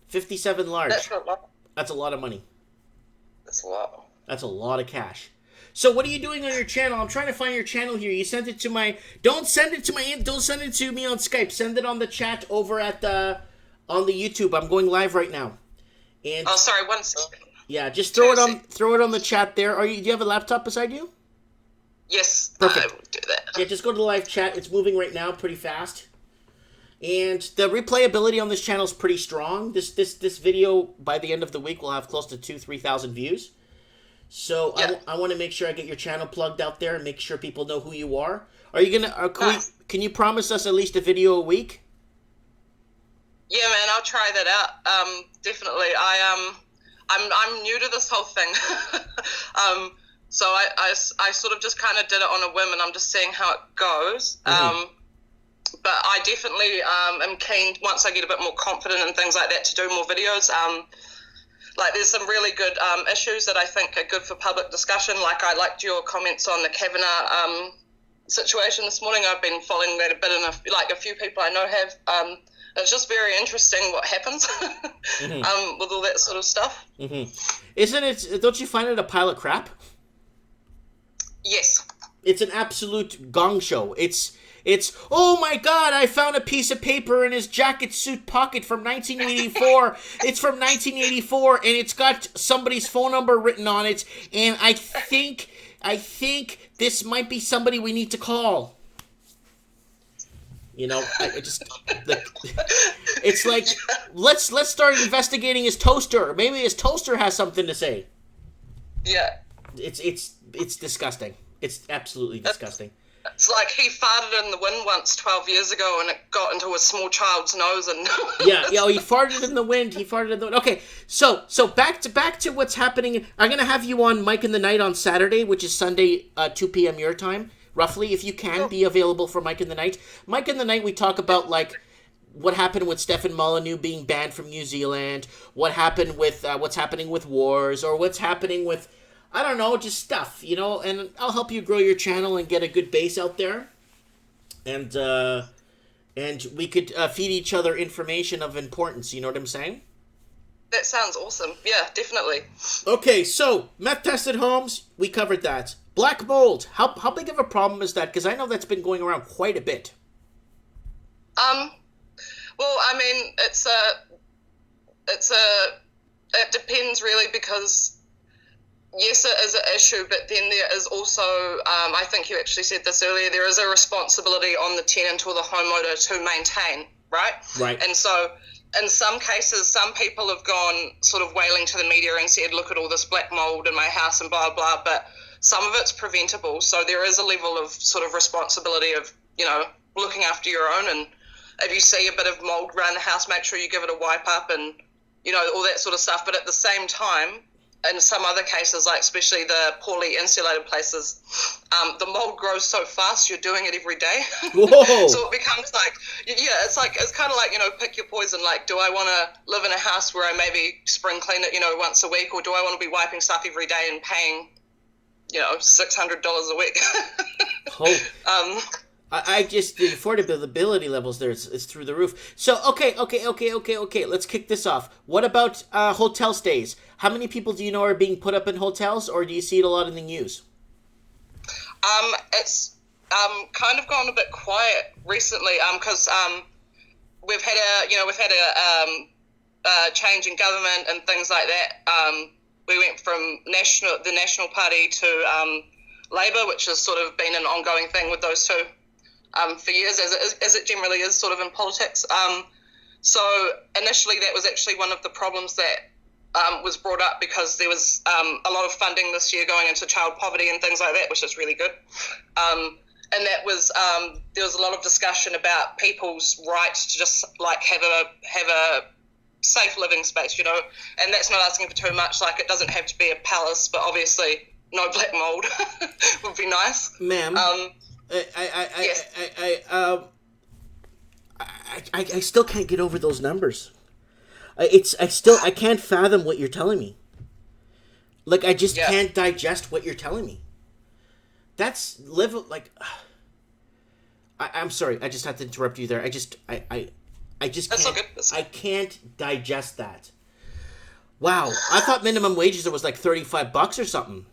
57 large. That's a lot of money. That's a lot. That's a lot of cash. So what are you doing on your channel? I'm trying to find your channel here. You sent it to my... Don't send it to me on Skype. Send it on the chat over at on the YouTube. I'm going live right now. And sorry, 1 second. Yeah, just throw it on the chat there. Do you have a laptop beside you? Yes. Perfect. I will do that. Yeah, just go to the live chat. It's moving right now pretty fast. And the replayability on this channel is pretty strong. This video, by the end of the week, will have close to 2,000-3,000 views. So I want to make sure I get your channel plugged out there and make sure people know who you are. Are you gonna? Can you promise us at least a video a week? Yeah, man, I'll try that out. Definitely. I'm new to this whole thing. So I sort of just kind of did it on a whim, and I'm just seeing how it goes. But I definitely am keen, once I get a bit more confident and things like that, to do more videos. There's some really good issues that I think are good for public discussion. I liked your comments on the Kavanaugh situation this morning. I've been following that a bit, and a few people I know have. It's just very interesting what happens with all that sort of stuff. Isn't it? Don't you find it a pile of crap? Yes. It's an absolute gong show. It's oh my God, I found a piece of paper in his jacket suit pocket from 1984. It's from 1984, and it's got somebody's phone number written on it, and I think this might be somebody we need to call. It's like, let's start investigating his toaster. Maybe his toaster has something to say. Yeah. It's disgusting. It's absolutely disgusting. It's like he farted in the wind once 12 years ago, and it got into a small child's nose, and he farted in the wind. Okay, so back to what's happening. I'm gonna have you on Mike in the Night on Saturday, which is Sunday, 2 p.m. your time, roughly. If you can be available for Mike in the Night. Mike in the Night, we talk about what happened with Stefan Molyneux being banned from New Zealand, what happened with what's happening with wars, or what's happening with, I don't know, just stuff, and I'll help you grow your channel and get a good base out there. And we could feed each other information of importance, you know what I'm saying? That sounds awesome. Yeah, definitely. Okay, so meth-tested homes, we covered that. Black mold, how big of a problem is that? Because I know that's been going around quite a bit. Well, I mean, it depends really, because yes, it is an issue, but then there is also, I think you actually said this earlier, there is a responsibility on the tenant or the homeowner to maintain, right? Right. And so in some cases, some people have gone sort of wailing to the media and said, look at all this black mold in my house and blah, blah, but some of it's preventable. So there is a level of sort of responsibility of, looking after your own. And if you see a bit of mold around the house, make sure you give it a wipe up and, all that sort of stuff. But at the same time, in some other cases, like especially the poorly insulated places, the mold grows so fast, you're doing it every day. Whoa. So it becomes like, it's kind of like, pick your poison. Like, do I want to live in a house where I maybe spring clean it, once a week, or do I want to be wiping stuff every day and paying, $600 a week? I just, the affordability levels there is through the roof. So, okay. Let's kick this off. What about hotel stays? How many people do you know are being put up in hotels, or do you see it a lot in the news? It's kind of gone a bit quiet recently because we've had a change in government and things like that. We went from the National Party to Labour, which has sort of been an ongoing thing with those two. For years, as it generally is sort of in politics. So initially that was actually one of the problems that was brought up because there was a lot of funding this year going into child poverty and things like that, which is really good. And that was there was a lot of discussion about people's right to just like have a safe living space, and that's not asking for too much. Like, it doesn't have to be a palace, but obviously no black mold would be nice. Ma'am. Yes. I still can't get over those numbers. I can't fathom what you're telling me. Like, I just can't digest what you're telling me. That's I'm sorry. I just have to interrupt you there. I just can't. I can't digest that. Wow. I thought minimum wages was like $35 or something.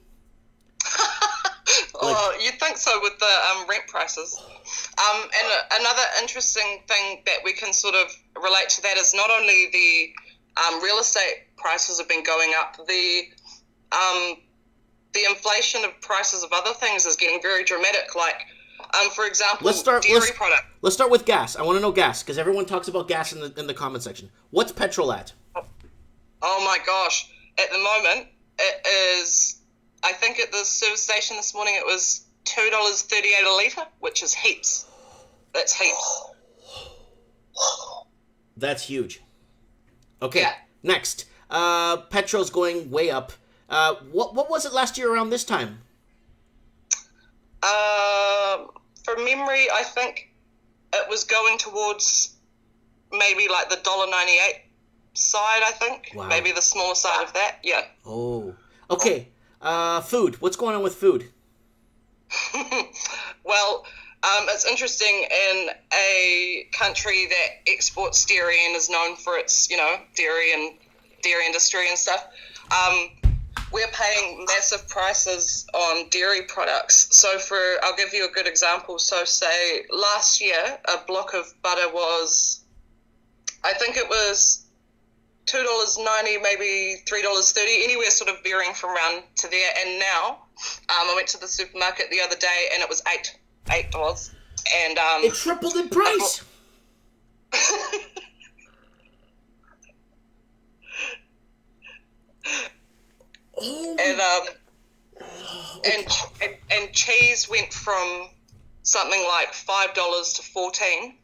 You'd think so with the rent prices. And another interesting thing that we can sort of relate to that is not only the real estate prices have been going up, the inflation of prices of other things is getting very dramatic. Like, for example, dairy product. Let's start with gas. I want to know gas because everyone talks about gas in the comment section. What's petrol at? Oh my gosh! At the moment, it is. I think at the service station this morning it was $2.38 a litre, which is heaps. That's heaps. That's huge. Okay, next. Petrol's going way up. What was it last year around this time? From memory, I think it was going towards maybe like the $1.98 side, I think. Wow. Maybe the smaller side of that, yeah. Oh, okay. Food. What's going on with food? Well, it's interesting in a country that exports dairy and is known for its, dairy and dairy industry and stuff. We're paying massive prices on dairy products. So I'll give you a good example. So say last year, a block of butter was, I think it was $2.90, maybe $3.30, anywhere sort of varying from around to there. And now, I went to the supermarket the other day and it was $8. And it tripled in price. And cheese went from something like $5 to 14.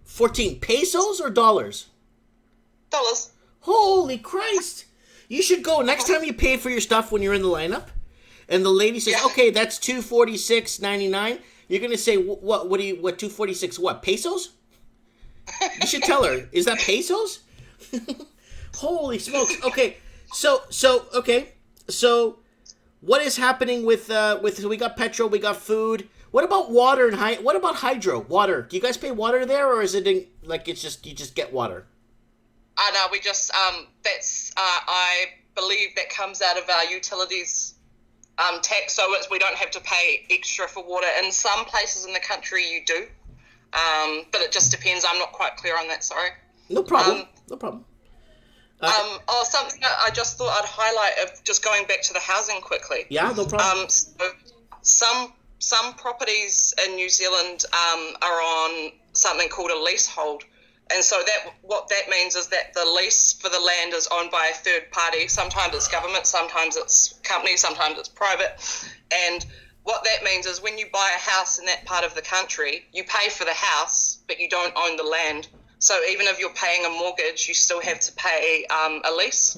14 pesos or dollars? Dollars. Holy Christ! You should go next time you pay for your stuff when you're in the lineup, and the lady says, "Okay, that's $246.99." You're gonna say, "What? What $246? What, pesos?" You should tell her, "Is that pesos?" Holy smokes! Okay, so what is happening with we got petrol, we got food. What about water and what about hydro? Water? Do you guys pay water there, or is it you just get water? No, we just that's I believe that comes out of our utilities tax, so we don't have to pay extra for water. In some places in the country you do, but it just depends. I'm not quite clear on that. Sorry. No problem. No problem. Something I just thought I'd highlight of just going back to the housing quickly. Yeah, no problem. So some properties in New Zealand are on something called a leasehold. And so what that means is that the lease for the land is owned by a third party. Sometimes it's government, sometimes it's company, sometimes it's private. And what that means is when you buy a house in that part of the country, you pay for the house, but you don't own the land. So even if you're paying a mortgage, you still have to pay a lease.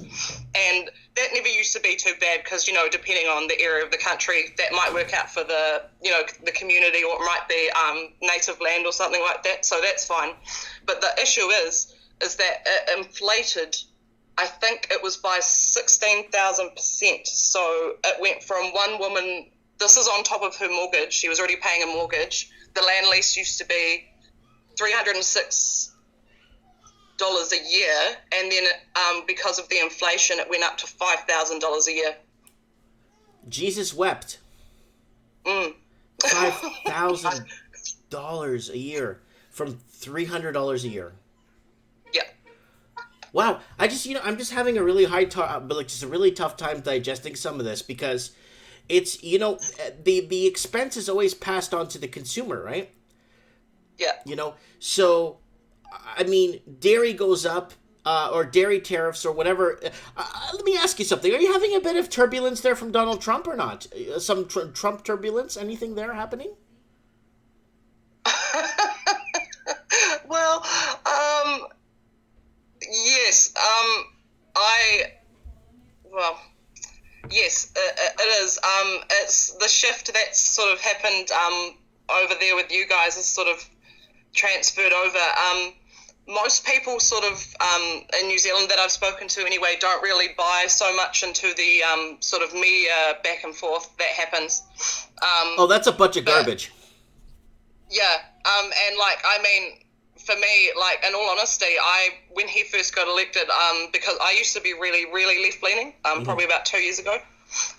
And that never used to be too bad because, you know, depending on the area of the country, that might work out for the, you know, the community, or it might be native land or something like that. So that's fine. But the issue is that it inflated, I think it was by 16,000%. So it went from one woman, this is on top of her mortgage. She was already paying a mortgage. The land lease used to be $306 a year, and then because of the inflation, it went up to $5,000 a year. Jesus wept. $5,000 a year from $300 a year. Yeah. Wow. I'm just having a really just a really tough time digesting some of this because it's, you know, the expense is always passed on to the consumer, right? Yeah. You know, so I mean, dairy goes up, or dairy tariffs or whatever. Let me ask you something. Are you having a bit of turbulence there from Donald Trump or not? Some Trump turbulence? Anything there happening? Well, yes. Yes, it is. It's the shift that's sort of happened over there with you guys is sort of transferred over. Most people sort of in New Zealand that I've spoken to anyway don't really buy so much into the sort of media back and forth that happens. That's a bunch of garbage. Yeah, and like, I mean, for me, like, in all honesty, when he first got elected, because I used to be really, really left-leaning, probably about 2 years ago.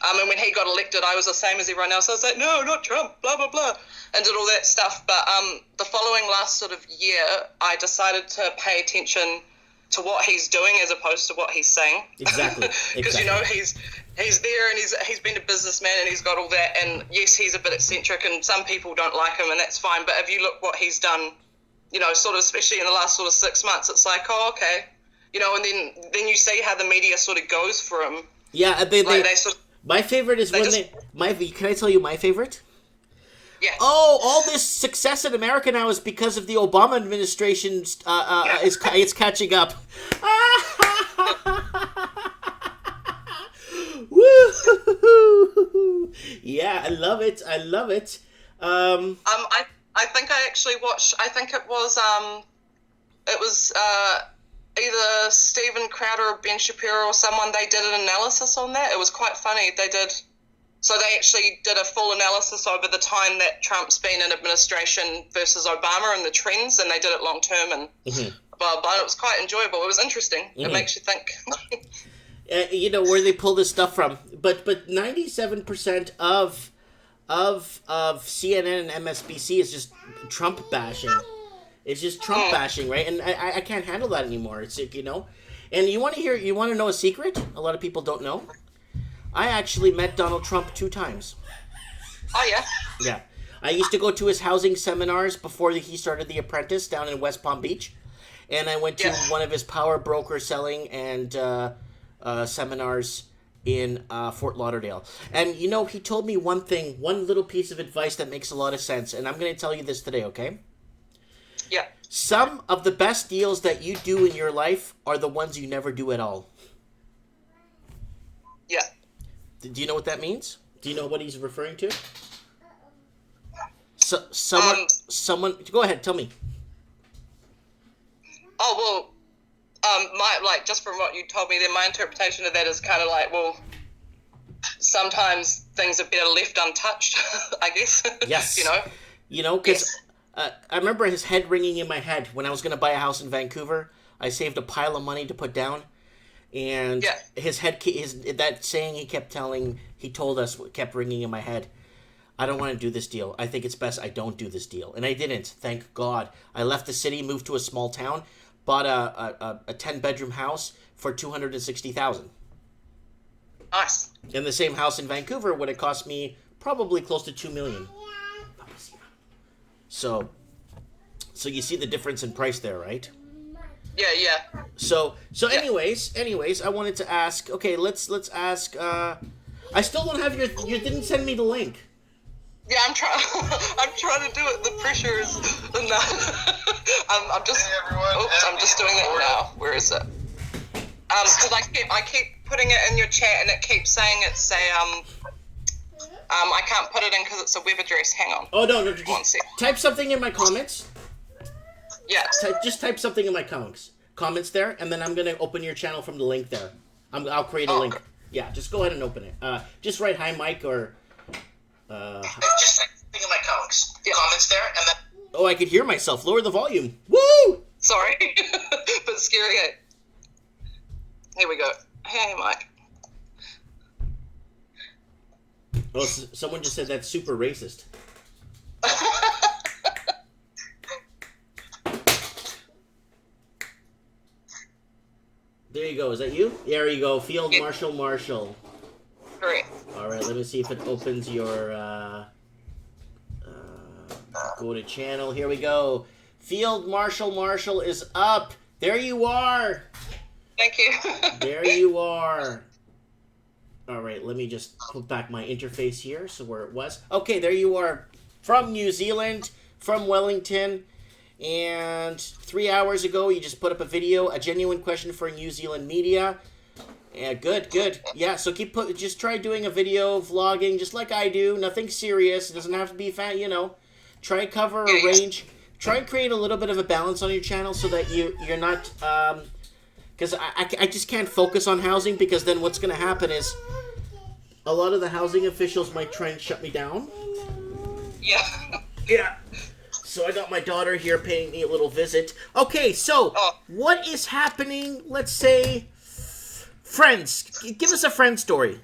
And when he got elected, I was the same as everyone else. I was like, no, not Trump, blah, blah, blah, and did all that stuff. But the following last sort of year, I decided to pay attention to what he's doing as opposed to what he's saying. Exactly. Because, you know, he's there and he's been a businessman and he's got all that. And, yes, he's a bit eccentric and some people don't like him, and that's fine. But if you look what he's done, you know, sort of especially in the last sort of 6 months, it's like, oh, okay. You know, and then you see how the media sort of goes for him. Yeah, they sort of, my favorite is can I tell you my favorite? Yeah. Oh, all this success in America now is because of the Obama administration is catching up. Woo! Yeah, I love it. I think I actually watched. I think it was either Steven Crowder or Ben Shapiro or someone. They did an analysis on that. It was quite funny. They actually did a full analysis over the time that Trump's been in administration versus Obama and the trends, and they did it long term, and blah, blah. It was quite enjoyable. It was interesting. It makes you think. You know where they pull this stuff from, but 97% of CNN and MSNBC is just Trump bashing. It's just Trump bashing, right? And I can't handle that anymore. It's, you know, and you want to know a secret? A lot of people don't know. I actually met Donald Trump 2 times. Oh yeah. Yeah, I used to go to his housing seminars before he started The Apprentice down in West Palm Beach, and I went to one of his power broker selling and seminars in Fort Lauderdale. And, you know, he told me one little piece of advice that makes a lot of sense, and I'm going to tell you this today, okay? Yeah. Some of the best deals that you do in your life are the ones you never do at all. Yeah. Do you know what that means? Do you know what he's referring to? Someone, go ahead, tell me. Oh, well, just from what you told me, then my interpretation of that is kind of like, well, sometimes things are better left untouched, I guess. Yes. You know, because I remember his head ringing in my head when I was going to buy a house in Vancouver. I saved a pile of money to put down, and his head, that saying he told us kept ringing in my head. I don't want to do this deal. I think it's best I don't do this deal. And I didn't, thank God. I left the city, moved to a small town, bought a 10-bedroom house for $260,000. Nice. And the same house in Vancouver would have cost me probably close to $2 million. So you see the difference in price there, right? Yeah. So anyways, I wanted to ask. Okay, let's ask. I still don't have you didn't send me the link. Yeah, I'm trying. I'm trying to do it. The pressure is. No. I'm just. Oops, I'm just doing that now. Where is it? Because I keep putting it in your chat, and it keeps saying it's a I can't put it in because it's a web address. Hang on. Oh no, just type something in my comments. Yeah. Just type something in my comments there, and then I'm gonna open your channel from the link there. I'll create a link. Yeah, just go ahead and open it. Just write hi Mike or. Just type something in my comments there, and then. Oh, I could hear myself. Lower the volume. Woo! Sorry, but scary. Here we go. Hey, Mike. Oh, someone just said that's super racist. There you go. Is that you? There you go. Field Marshal. Correct. All right. Let me see if it opens your. Go to channel. Here we go. Field Marshal is up. There you are. Thank you. There you are. All right, let me just put back my interface here, so where it was. Okay, there you are. From New Zealand, from Wellington. And 3 hours ago, you just put up a video, a genuine question for New Zealand media. Yeah, good. Yeah, so just try doing a video, vlogging, just like I do. Nothing serious. It doesn't have to be try cover a range. Try and create a little bit of a balance on your channel so that you're not... Because I just can't focus on housing, because then what's going to happen is a lot of the housing officials might try and shut me down. Yeah. So I got my daughter here paying me a little visit. Okay, so what is happening? Let's say friends. Give us a friend story.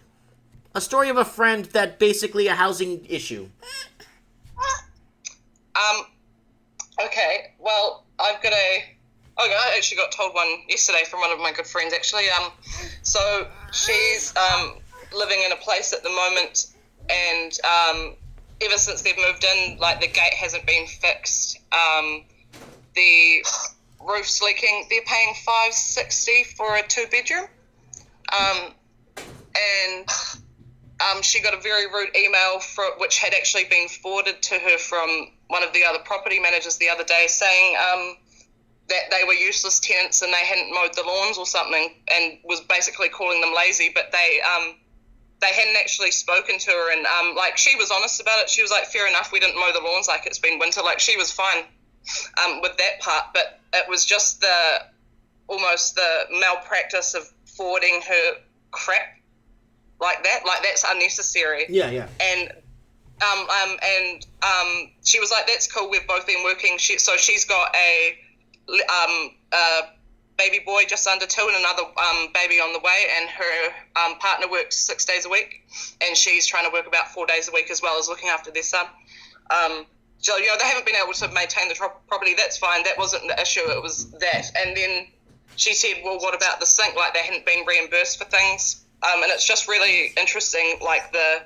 A story of a friend that basically a housing issue. Okay, well, I've got I actually got told one yesterday from one of my good friends, actually. So she's living in a place at the moment, and ever since they've moved in, like, the gate hasn't been fixed. The roof's leaking. They're paying $560 for a 2-bedroom. And she got a very rude email which had actually been forwarded to her from one of the other property managers the other day, saying that they were useless tenants and they hadn't mowed the lawns or something, and was basically calling them lazy, but they hadn't actually spoken to her, and like, she was honest about it. She was like, fair enough, we didn't mow the lawns, like, it's been winter. Like, she was fine with that part, but it was just almost the malpractice of forwarding her crap like that. Like, that's unnecessary. Yeah. And she was like, that's cool, we've both been working. So she's got a baby boy just under 2 and another baby on the way, and her partner works 6 days a week, and she's trying to work about 4 days a week as well as looking after their son. So, they haven't been able to maintain the property. That's fine. That wasn't the issue. It was that. And then she said, well, what about the sink? Like, they hadn't been reimbursed for things. And it's just really interesting, like, the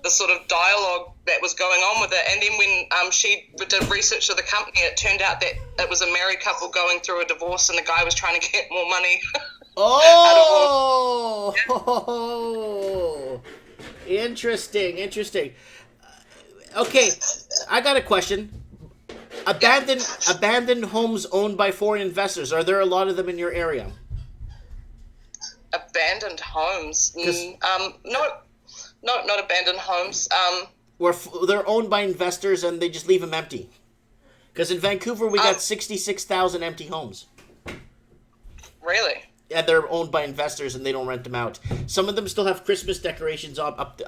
sort of dialogue that was going on with it. And then when she did research of the company, it turned out that it was a married couple going through a divorce, and the guy was trying to get more money. Interesting. Okay, I got a question. Abandoned homes owned by foreign investors. Are there a lot of them in your area? Abandoned homes? No, not abandoned homes. Where they're owned by investors and they just leave them empty. Because in Vancouver, we got 66,000 empty homes. Really? Yeah, they're owned by investors and they don't rent them out. Some of them still have Christmas decorations up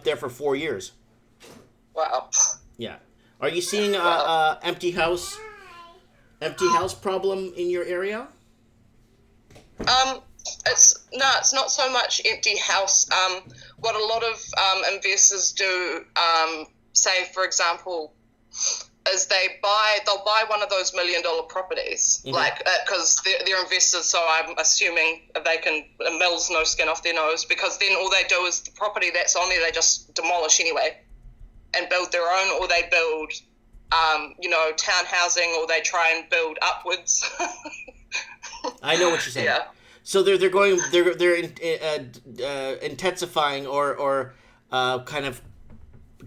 there for 4 years. Wow. Yeah. Are you seeing a empty house problem in your area? It's not so much empty house. What a lot of investors do, say, for example, is they'll buy one of those $1 million properties, like, because they're investors. So I'm assuming mill's no skin off their nose, because then all they do is the property that's on there, they just demolish anyway and build their own, or they build, town housing, or they try and build upwards. I know what you're saying. Yeah. So they're intensifying or kind of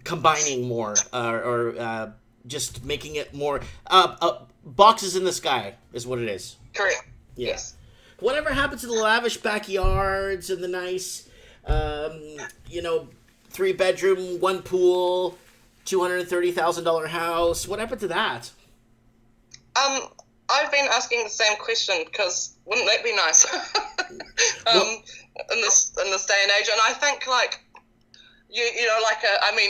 combining more or just making it more boxes in the sky is what it is. Correct. Yeah. Yes. Whatever happened to the lavish backyards and the nice, 3-bedroom, 1 pool, $230,000 house? What happened to that? I've been asking the same question because wouldn't that be nice? In this day and age, and I think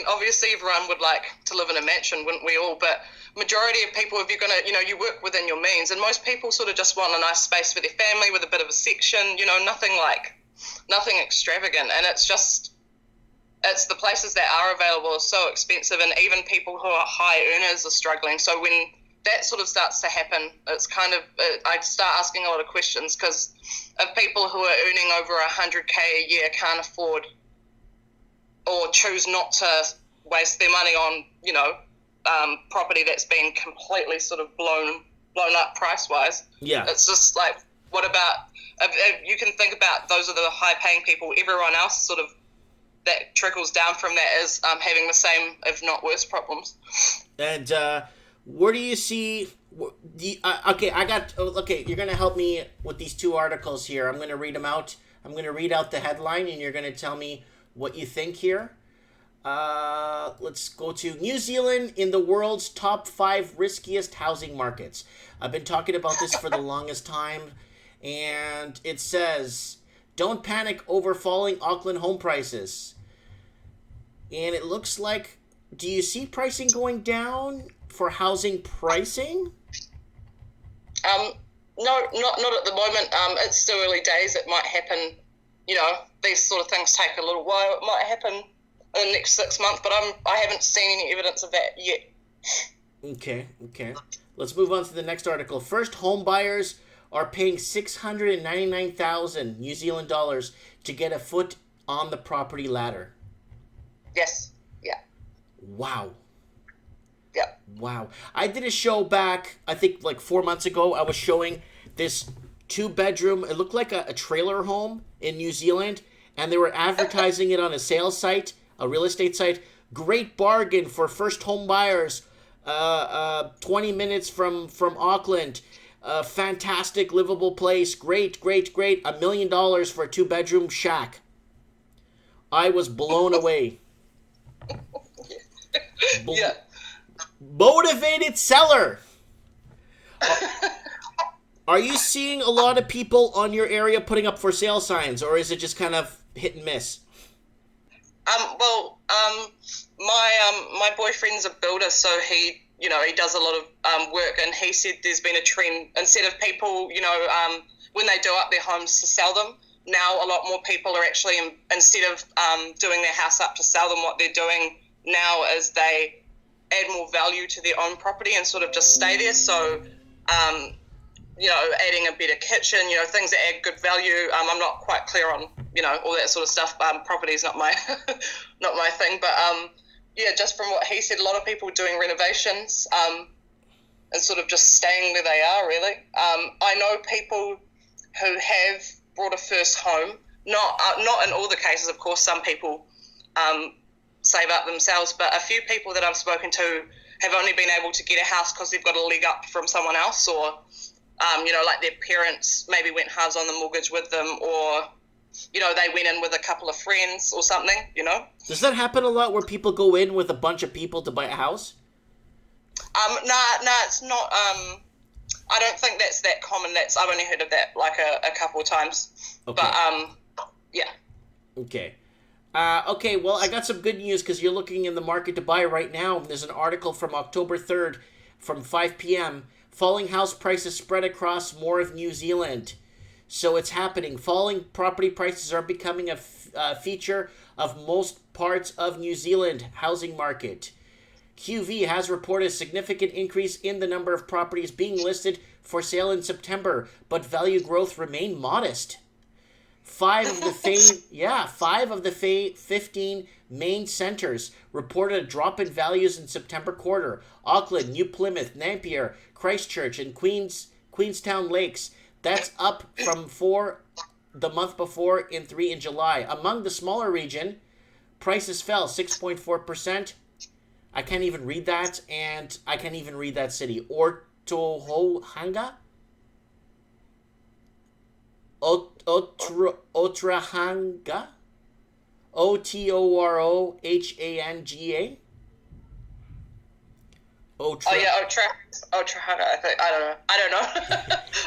obviously everyone would like to live in a mansion, wouldn't we all? But majority of people, if you're gonna, you work within your means, and most people sort of just want a nice space for their family with a bit of a section, nothing extravagant, and it's the places that are available are so expensive, and even people who are high earners are struggling. So when that sort of starts to happen, it's kind of, I start asking a lot of questions, because of people who are earning over $100K a year can't afford or choose not to waste their money on, property that's been completely sort of blown up price-wise. Yeah. It's just like, what about, if you can think about those are the high-paying people, everyone else sort of that trickles down from that is having the same, if not worse, problems. And where do you see... you're going to help me with these 2 articles here. I'm going to read them out. I'm going to read out the headline, and you're going to tell me what you think here. Let's go to New Zealand in the world's top 5 riskiest housing markets. I've been talking about this for the longest time, and it says, don't panic over falling Auckland home prices. And it looks like, do you see pricing going down for housing pricing? No, not at the moment. It's still early days. It might happen, these sort of things take a little while. It might happen in the next 6 months, but I haven't seen any evidence of that yet. Okay. Let's move on to the next article. First home buyers are paying 699,000 New Zealand dollars to get a foot on the property ladder. Yes. Yeah. Wow. Yeah. Wow. I did a show back, I think like 4 months ago. I was showing this 2-bedroom, it looked like a trailer home in New Zealand, and they were advertising it on a sales site, a real estate site. Great bargain for first home buyers. 20 minutes from Auckland. Fantastic livable place. Great. $1 million for a 2-bedroom shack. I was blown away. Yeah. Motivated seller. Are you seeing a lot of people on your area putting up for sale signs, or is it just kind of hit and miss? My boyfriend's a builder, so he does a lot of work, and he said there's been a trend, instead of people, when they do up their homes to sell them, now a lot more people are actually, instead of doing their house up to sell them, what they're doing now is they add more value to their own property and sort of just stay there. So, adding a better kitchen, things that add good value. I'm not quite clear on, all that sort of stuff. Property is not my not my thing, but just from what he said, a lot of people doing renovations and sort of just staying where they are, really. I know people who have bought a first home, not in all the cases, of course. Some people save up themselves, but a few people that I've spoken to have only been able to get a house because they've got a leg up from someone else, or like their parents maybe went halves on the mortgage with them, or they went in with a couple of friends or something. Does that happen a lot where people go in with a bunch of people to buy a house? No, it's not. I don't think that's that common. I've only heard of that like a couple of times. Okay. But yeah. Okay. Okay, well, I got some good news because you're looking in the market to buy right now. There's an article from October 3rd from 5 p.m. Falling house prices spread across more of New Zealand. So it's happening. Falling property prices are becoming a feature of most parts of New Zealand housing market. QV has reported a significant increase in the number of properties being listed for sale in September, but value growth remained modest. 5 of the 15 main centers reported a drop in values in September quarter. Auckland, New Plymouth, Napier, Christchurch, and Queenstown Lakes. That's up from 4 the month before and 3 in July. Among the smaller region, prices fell 6.4%. I can't even read that, and I can't even read that city. Otrahanga? Otrahanga? Otorohanga? Oh yeah, Otrahanga. I don't know.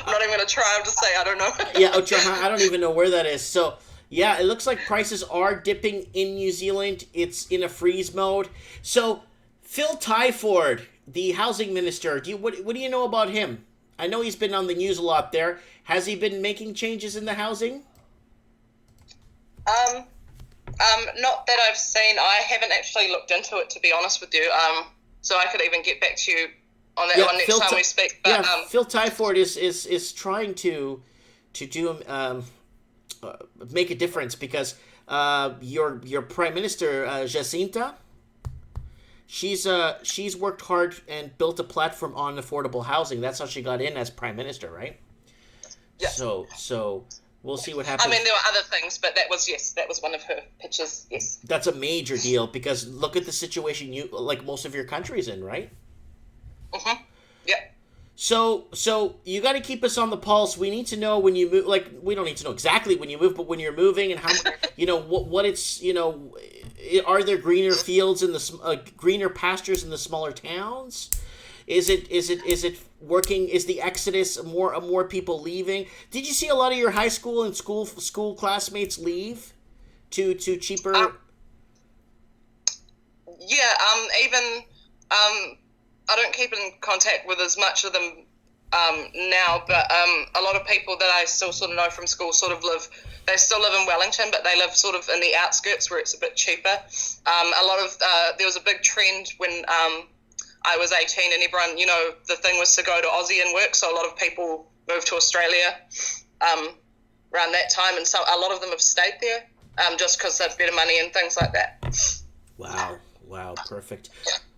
I'm not even gonna try. I'm just saying I don't know. Yeah, Otrahanga. I don't even know where that is. So yeah, it looks like prices are dipping in New Zealand. It's in a freeze mode. So Phil Tyford, the housing minister, what do you know about him? I know he's been on the news a lot there. Has he been making changes in the housing? Not that I've seen. I haven't actually looked into it, to be honest with you. So I could even get back to you on that one next time we speak. But, Phil Tyford is trying to do make a difference because your Prime Minister Jacinta, she's worked hard and built a platform on affordable housing. That's how she got in as Prime Minister, right? Yeah. So we'll see what happens. I mean, there were other things, but that was one of her pitches. Yes. That's a major deal because look at the situation most of your country's in, right? Mm-hmm. Yeah. So you got to keep us on the pulse. We need to know when you move. Like, we don't need to know exactly when you move, but when you're moving and how, what it's, are there greener fields in the greener pastures in the smaller towns? Is it working? Is the exodus more people leaving? Did you see a lot of your high school and school classmates leave to cheaper? Yeah. Even I don't keep in contact with as much of them now, but a lot of people that I still sort of know from school they still live in Wellington, but they live sort of in the outskirts where it's a bit cheaper. A lot of there was a big trend when I was 18 and everyone, the thing was to go to Aussie and work, so a lot of people moved to Australia around that time, and so a lot of them have stayed there just because they have better money and things like that. Wow, perfect.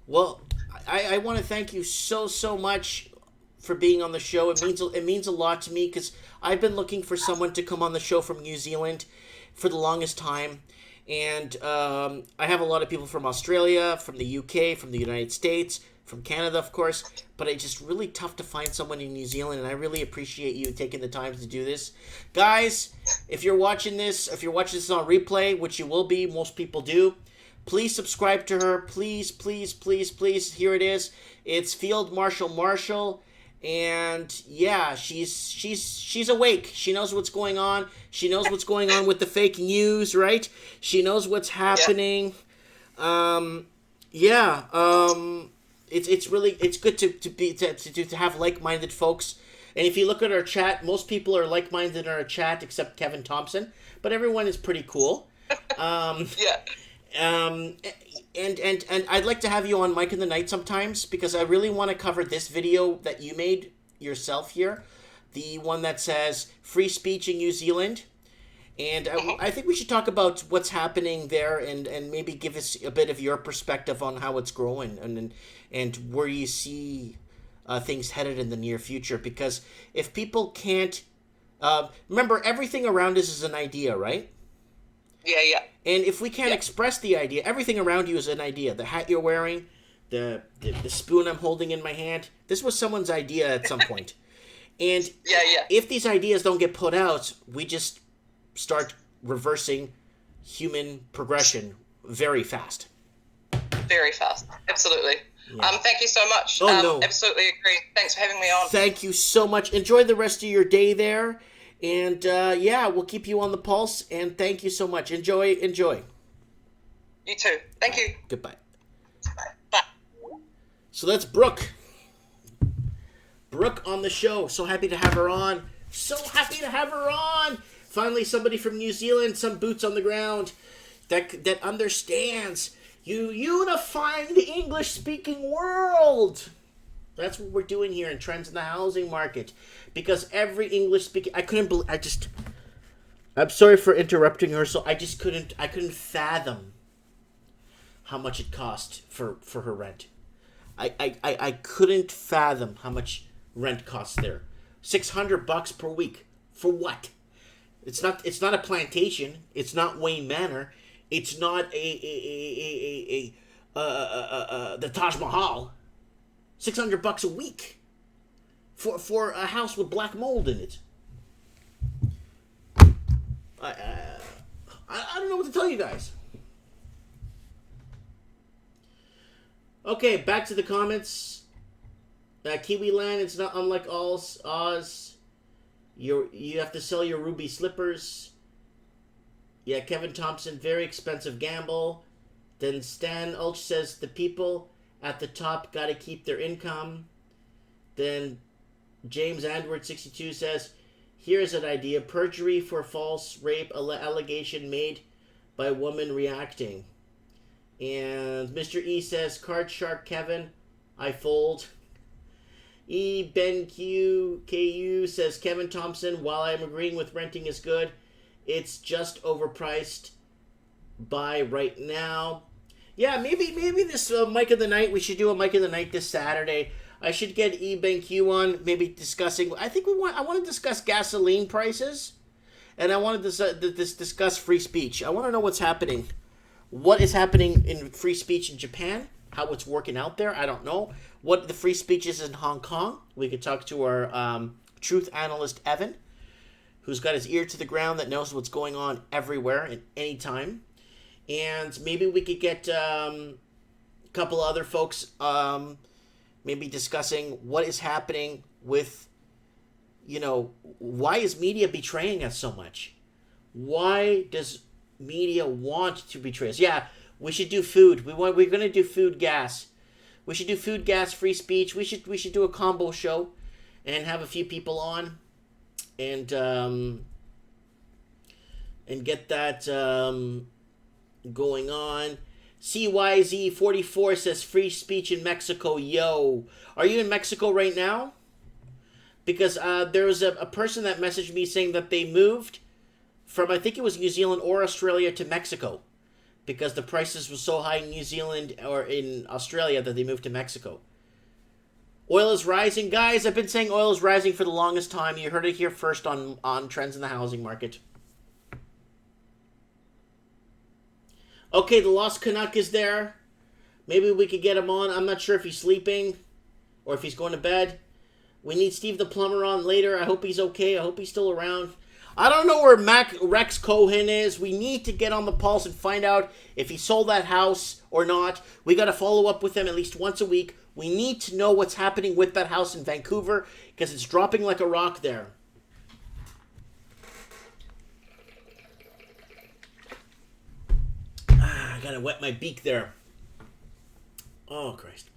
Well, I want to thank you so much for being on the show. It means a lot to me because I've been looking for someone to come on the show from New Zealand for the longest time. And I have a lot of people from Australia, from the UK, from the United States, from Canada, of course. But it's just really tough to find someone in New Zealand, and I really appreciate you taking the time to do this. Guys, if you're watching this on replay, which you will be, most people do, please subscribe to her. Please, please, please, please. Here it is. It's Field Marshal Marshall. And yeah, she's awake. She knows what's going on. She knows what's going on with the fake news, right? She knows what's happening. It's good to have like-minded folks. And if you look at our chat, most people are like-minded in our chat except Kevin Thompson, but everyone is pretty cool. And I'd like to have you on Mike in the Night sometimes because I really want to cover this video that you made yourself here, the one that says free speech in New Zealand. And I think we should talk about what's happening there and maybe give us a bit of your perspective on how it's growing and where you see things headed in the near future. Because if people can't... remember, everything around us is an idea, right? Yeah. And if we can't express the idea, everything around you is an idea. The hat you're wearing, the spoon I'm holding in my hand, this was someone's idea at some point. And if these ideas don't get put out, we just start reversing human progression very fast. Very fast. Absolutely. Yeah. Thank you so much. No. Absolutely agree. Thanks for having me on. Thank you so much. Enjoy the rest of your day there. And, we'll keep you on the pulse, and thank you so much. Enjoy. You too. Thank you. Goodbye. Bye. So that's Brooke. Brooke on the show. So happy to have her on. Finally, somebody from New Zealand, some boots on the ground that understands. You unifying the English-speaking world. That's what we're doing here in Trends in the Housing Market. Because every English-speaking... I'm sorry for interrupting her, so I couldn't fathom how much it cost for her rent. I couldn't fathom how much rent costs there. $600 per week. For what? It's not a plantation. It's not Wayne Manor. It's not the Taj Mahal. $600 a week for a house with black mold in it. I don't know what to tell you guys. Okay, back to the comments. Kiwi Land, it's not unlike Oz. You have to sell your ruby slippers. Yeah, Kevin Thompson, very expensive gamble. Then Stan Ulch says the people at the top got to keep their income. Then James Andward 62 says, here's an idea: perjury for false rape allegation made by a woman reacting. And Mr. E says, Card Shark Kevin, I fold. E Ben KU says, Kevin Thompson, while I'm agreeing with renting is good, it's just overpriced. Buy right now. Yeah, maybe this Mike of the Night, we should do a Mike of the Night this Saturday. I should get E Ben Q on, maybe discussing, I want to discuss gasoline prices, and I want to discuss free speech. I want to know what's happening. What is happening in free speech in Japan? How it's working out there? I don't know. What the free speech is in Hong Kong? We could talk to our truth analyst, Evan, who's got his ear to the ground, that knows what's going on everywhere at any time. And maybe we could get a couple other folks maybe discussing what is happening with, why is media betraying us so much? Why does media want to betray us? Yeah, we should do food. We're going to do food, gas. We should do food, gas, free speech. We should do a combo show and have a few people on and get that going on. CYZ44 says free speech in Mexico. Yo, are you in Mexico right now? Because there was a person that messaged me saying that they moved from, I think it was New Zealand or Australia, to Mexico because the prices were so high in New Zealand or in Australia that they moved to Mexico. Oil is rising. Guys, I've been saying oil is rising for the longest time. You heard it here first on Trends in the Housing Market. Okay, the Lost Canuck is there. Maybe we could get him on. I'm not sure if he's sleeping or if he's going to bed. We need Steve the Plumber on later. I hope he's okay. I hope he's still around. I don't know where Rex Cohen is. We need to get on the pulse and find out if he sold that house or not. We got to follow up with him at least once a week. We need to know what's happening with that house in Vancouver because it's dropping like a rock there. I gotta wet my beak there. Oh, Christ.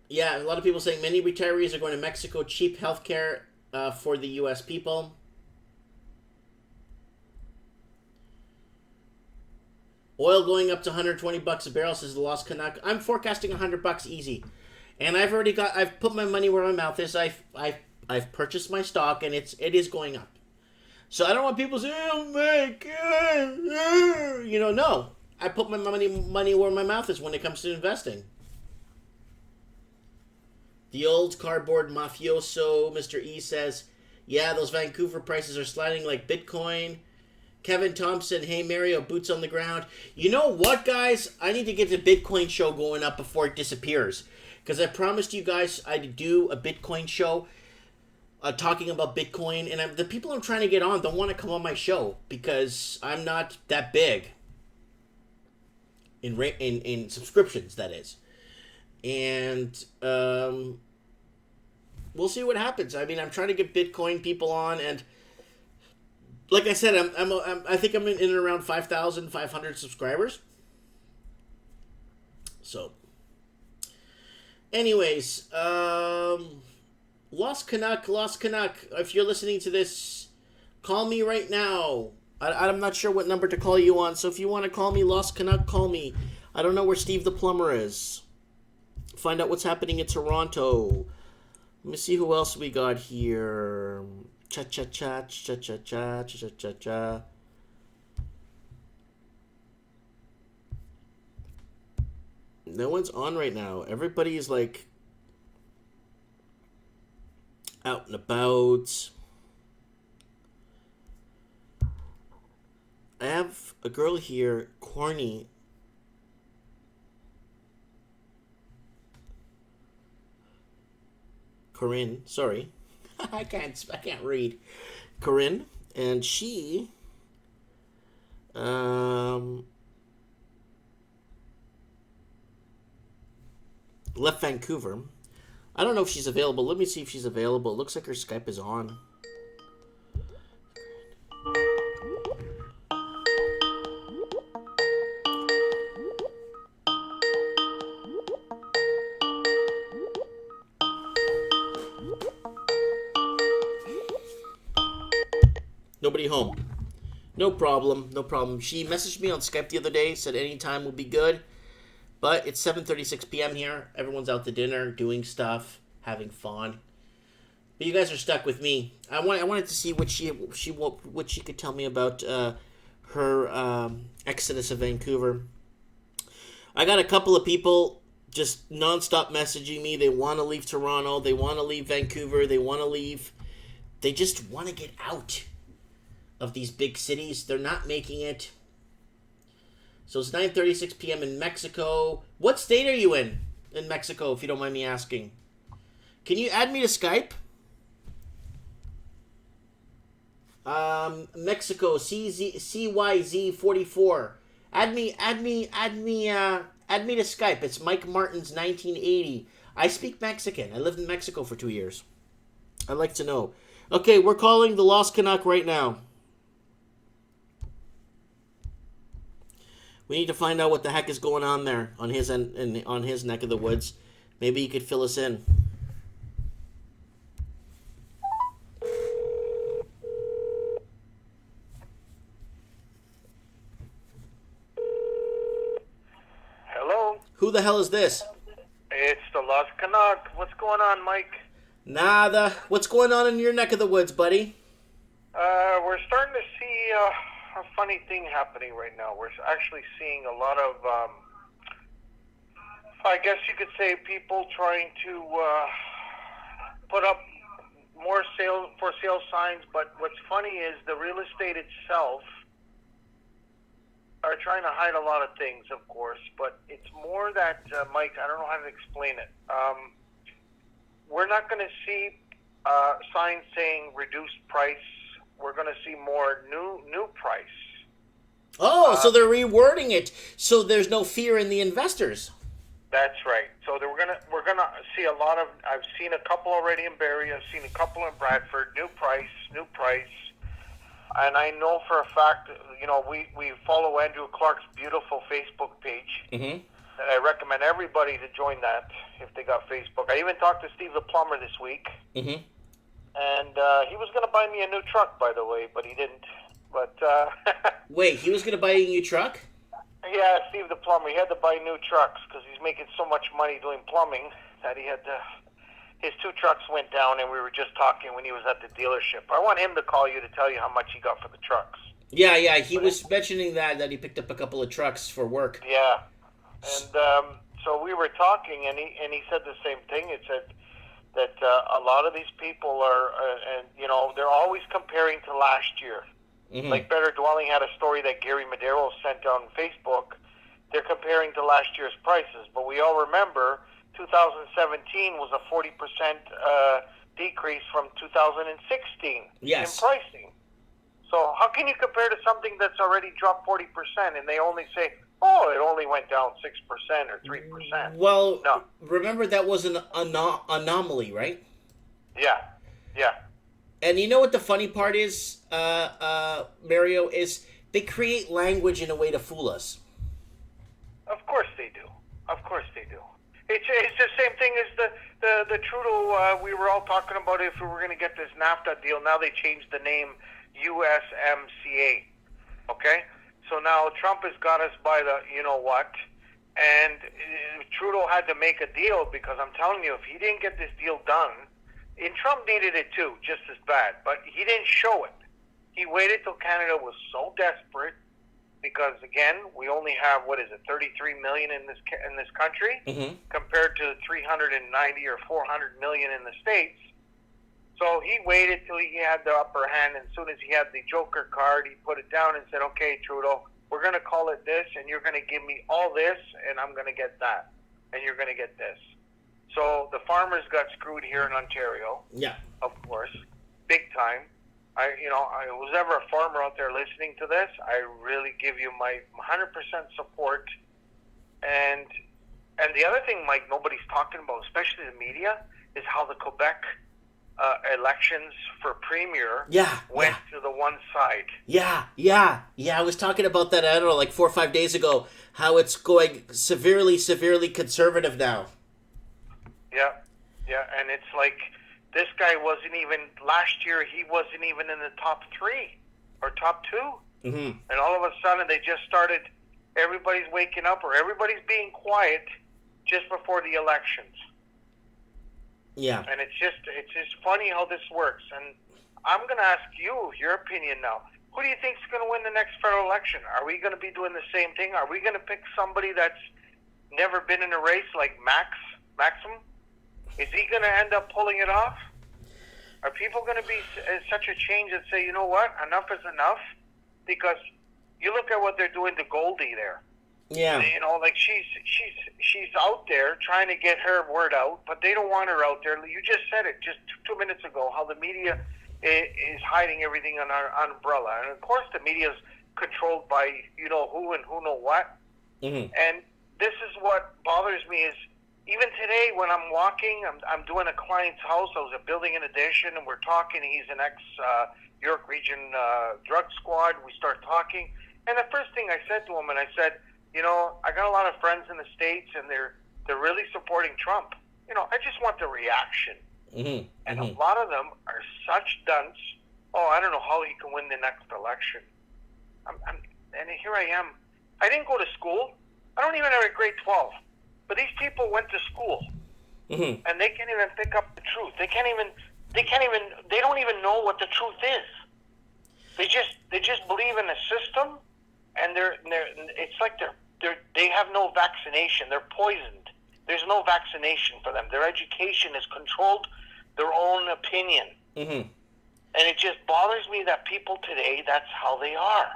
Yeah, a lot of people saying many retirees are going to Mexico. Cheap healthcare for the U.S. people. Oil going up to $120 a barrel, says the Lost Canuck. I'm forecasting $100 easy, and I've put my money where my mouth is. I've purchased my stock, and it is going up. So I don't want people to say, "Oh my God," no. I put my money where my mouth is when it comes to investing. The old cardboard mafioso, Mr. E says, yeah, those Vancouver prices are sliding like Bitcoin. Kevin Thompson, hey Mario, boots on the ground. You know what, guys? I need to get the Bitcoin show going up before it disappears. Because I promised you guys I'd do a Bitcoin show talking about Bitcoin. And the people I'm trying to get on don't want to come on my show because I'm not that big. In subscriptions, that is. And we'll see what happens. I mean, I'm trying to get Bitcoin people on, and like I said, I think I'm in and around 5,500 subscribers. So, anyways, Lost Canuck. If you're listening to this, call me right now. I'm not sure what number to call you on, so if you want to call me, Lost Canuck, call me. I don't know where Steve the Plumber is. Find out what's happening in Toronto. Let me see who else we got here. Cha-cha-cha. No one's on right now. Everybody is like out and about. I have a girl here, Corny. Corinne, sorry. I can't read. Corinne, and she left Vancouver. I don't know if she's available. Let me see if she's available. It looks like her Skype is on. Nobody home. No problem, no problem. She messaged me on Skype the other day, said any time will be good. But it's 7:36 p.m. here. Everyone's out to dinner, doing stuff, having fun. But you guys are stuck with me. I wanted to see what she could tell me about her exodus of Vancouver. I got a couple of people just nonstop messaging me. They want to leave Toronto. They want to leave Vancouver. They want to leave. They just want to get out of these big cities. They're not making it. So it's 9:36 p.m. in Mexico. What state are you in Mexico, if you don't mind me asking? Can you add me to Skype? Mexico, CYZ44. Add me to Skype. It's Mike Martin's 1980. I speak Mexican. I lived in Mexico for 2 years. I'd like to know. Okay, we're calling the Lost Canuck right now. We need to find out what the heck is going on there on his on his neck of the woods. Maybe he could fill us in. Hello? Who the hell is this? It's the Lost Canuck. What's going on, Mike? Nada. What's going on in your neck of the woods, buddy? We're starting to see a funny thing happening right now. We're actually seeing a lot of, I guess you could say, people trying to put up more for sale signs. But what's funny is the real estate itself are trying to hide a lot of things, of course. But it's more that, Mike, I don't know how to explain it. We're not going to see signs saying reduced price. We're going to see more new price. Oh, so they're rewording it so there's no fear in the investors. That's right. So we're gonna see a lot of. I've seen a couple already in Barrie. I've seen a couple in Bradford. New price. And I know for a fact, you know, we follow Andrew Clark's beautiful Facebook page. Mm-hmm. And I recommend everybody to join that if they got Facebook. I even talked to Steve the plumber this week. Mm-hmm. And he was going to buy me a new truck, by the way, but he didn't. But wait, he was going to buy you a new truck? Yeah, Steve the plumber. He had to buy new trucks because he's making so much money doing plumbing that he had to. His 2 trucks went down, and we were just talking when he was at the dealership. I want him to call you to tell you how much he got for the trucks. Yeah. He was mentioning that he picked up a couple of trucks for work. Yeah, and so we were talking, and he said the same thing. It said that a lot of these people are, and you know, they're always comparing to last year. Mm-hmm. Like Better Dwelling had a story that Gary Madero sent on Facebook. They're comparing to last year's prices, but we all remember 2017 was a 40% decrease from 2016 yes. in pricing. So how can you compare to something that's already dropped 40% and they only say, oh, it only went down 6% or 3%? Well, no. Remember that was an anomaly, right? Yeah. And you know what the funny part is, Mario, is they create language in a way to fool us. Of course they do. It's the same thing as the Trudeau, we were all talking about if we were going to get this NAFTA deal. Now they changed the name USMCA. Okay? So now Trump has got us by the you-know-what. And Trudeau had to make a deal because I'm telling you, if he didn't get this deal done, and Trump needed it too, just as bad, but he didn't show it. He waited till Canada was so desperate because, again, we only have, 33 million in this country mm-hmm. compared to 390 or 400 million in the States. So he waited till he had the upper hand, and as soon as he had the Joker card, he put it down and said, okay, Trudeau, we're going to call it this, and you're going to give me all this, and I'm going to get that, and you're going to get this. So the farmers got screwed here in Ontario. Yeah. Of course. Big time. I was ever a farmer out there listening to this, I really give you my 100% support. And the other thing, Mike, nobody's talking about, especially the media, is how the Quebec elections for premier went to the one side. Yeah. I was talking about that, I don't know, like 4 or 5 days ago, how it's going severely conservative now. Yeah, and it's like this guy wasn't even, last year he wasn't even in the top 3 or top 2. Mm-hmm. And all of a sudden they just started, everybody's waking up or everybody's being quiet just before the elections. Yeah. And it's just funny how this works. And I'm going to ask you your opinion now. Who do you think is going to win the next federal election? Are we going to be doing the same thing? Are we going to pick somebody that's never been in a race like Maxim? Is he going to end up pulling it off? Are people going to be such a change and say, you know what, enough is enough? Because you look at what they're doing to Goldie there. Yeah. You know, like she's out there trying to get her word out, but they don't want her out there. You just said it just 2 minutes ago, how the media is hiding everything on our umbrella. And of course the media is controlled by you know who and who know what. Mm-hmm. And this is what bothers me is, even today when I'm walking, I'm doing a client's house. I was building an addition, and we're talking. He's an ex-York Region drug squad. We start talking. And the first thing I said to him, and I said, you know, I got a lot of friends in the States, and they're really supporting Trump. You know, I just want the reaction. Mm-hmm. And a lot of them are such dunce. Oh, I don't know how he can win the next election. And here I am. I didn't go to school. I don't even have a grade 12. But these people went to school, mm-hmm. and they can't even pick up the truth. They don't even know what the truth is. They just believe in the system, and it's like they have no vaccination. They're poisoned. There's no vaccination for them. Their education is controlled, their own opinion. Mm-hmm. And it just bothers me that people today, that's how they are.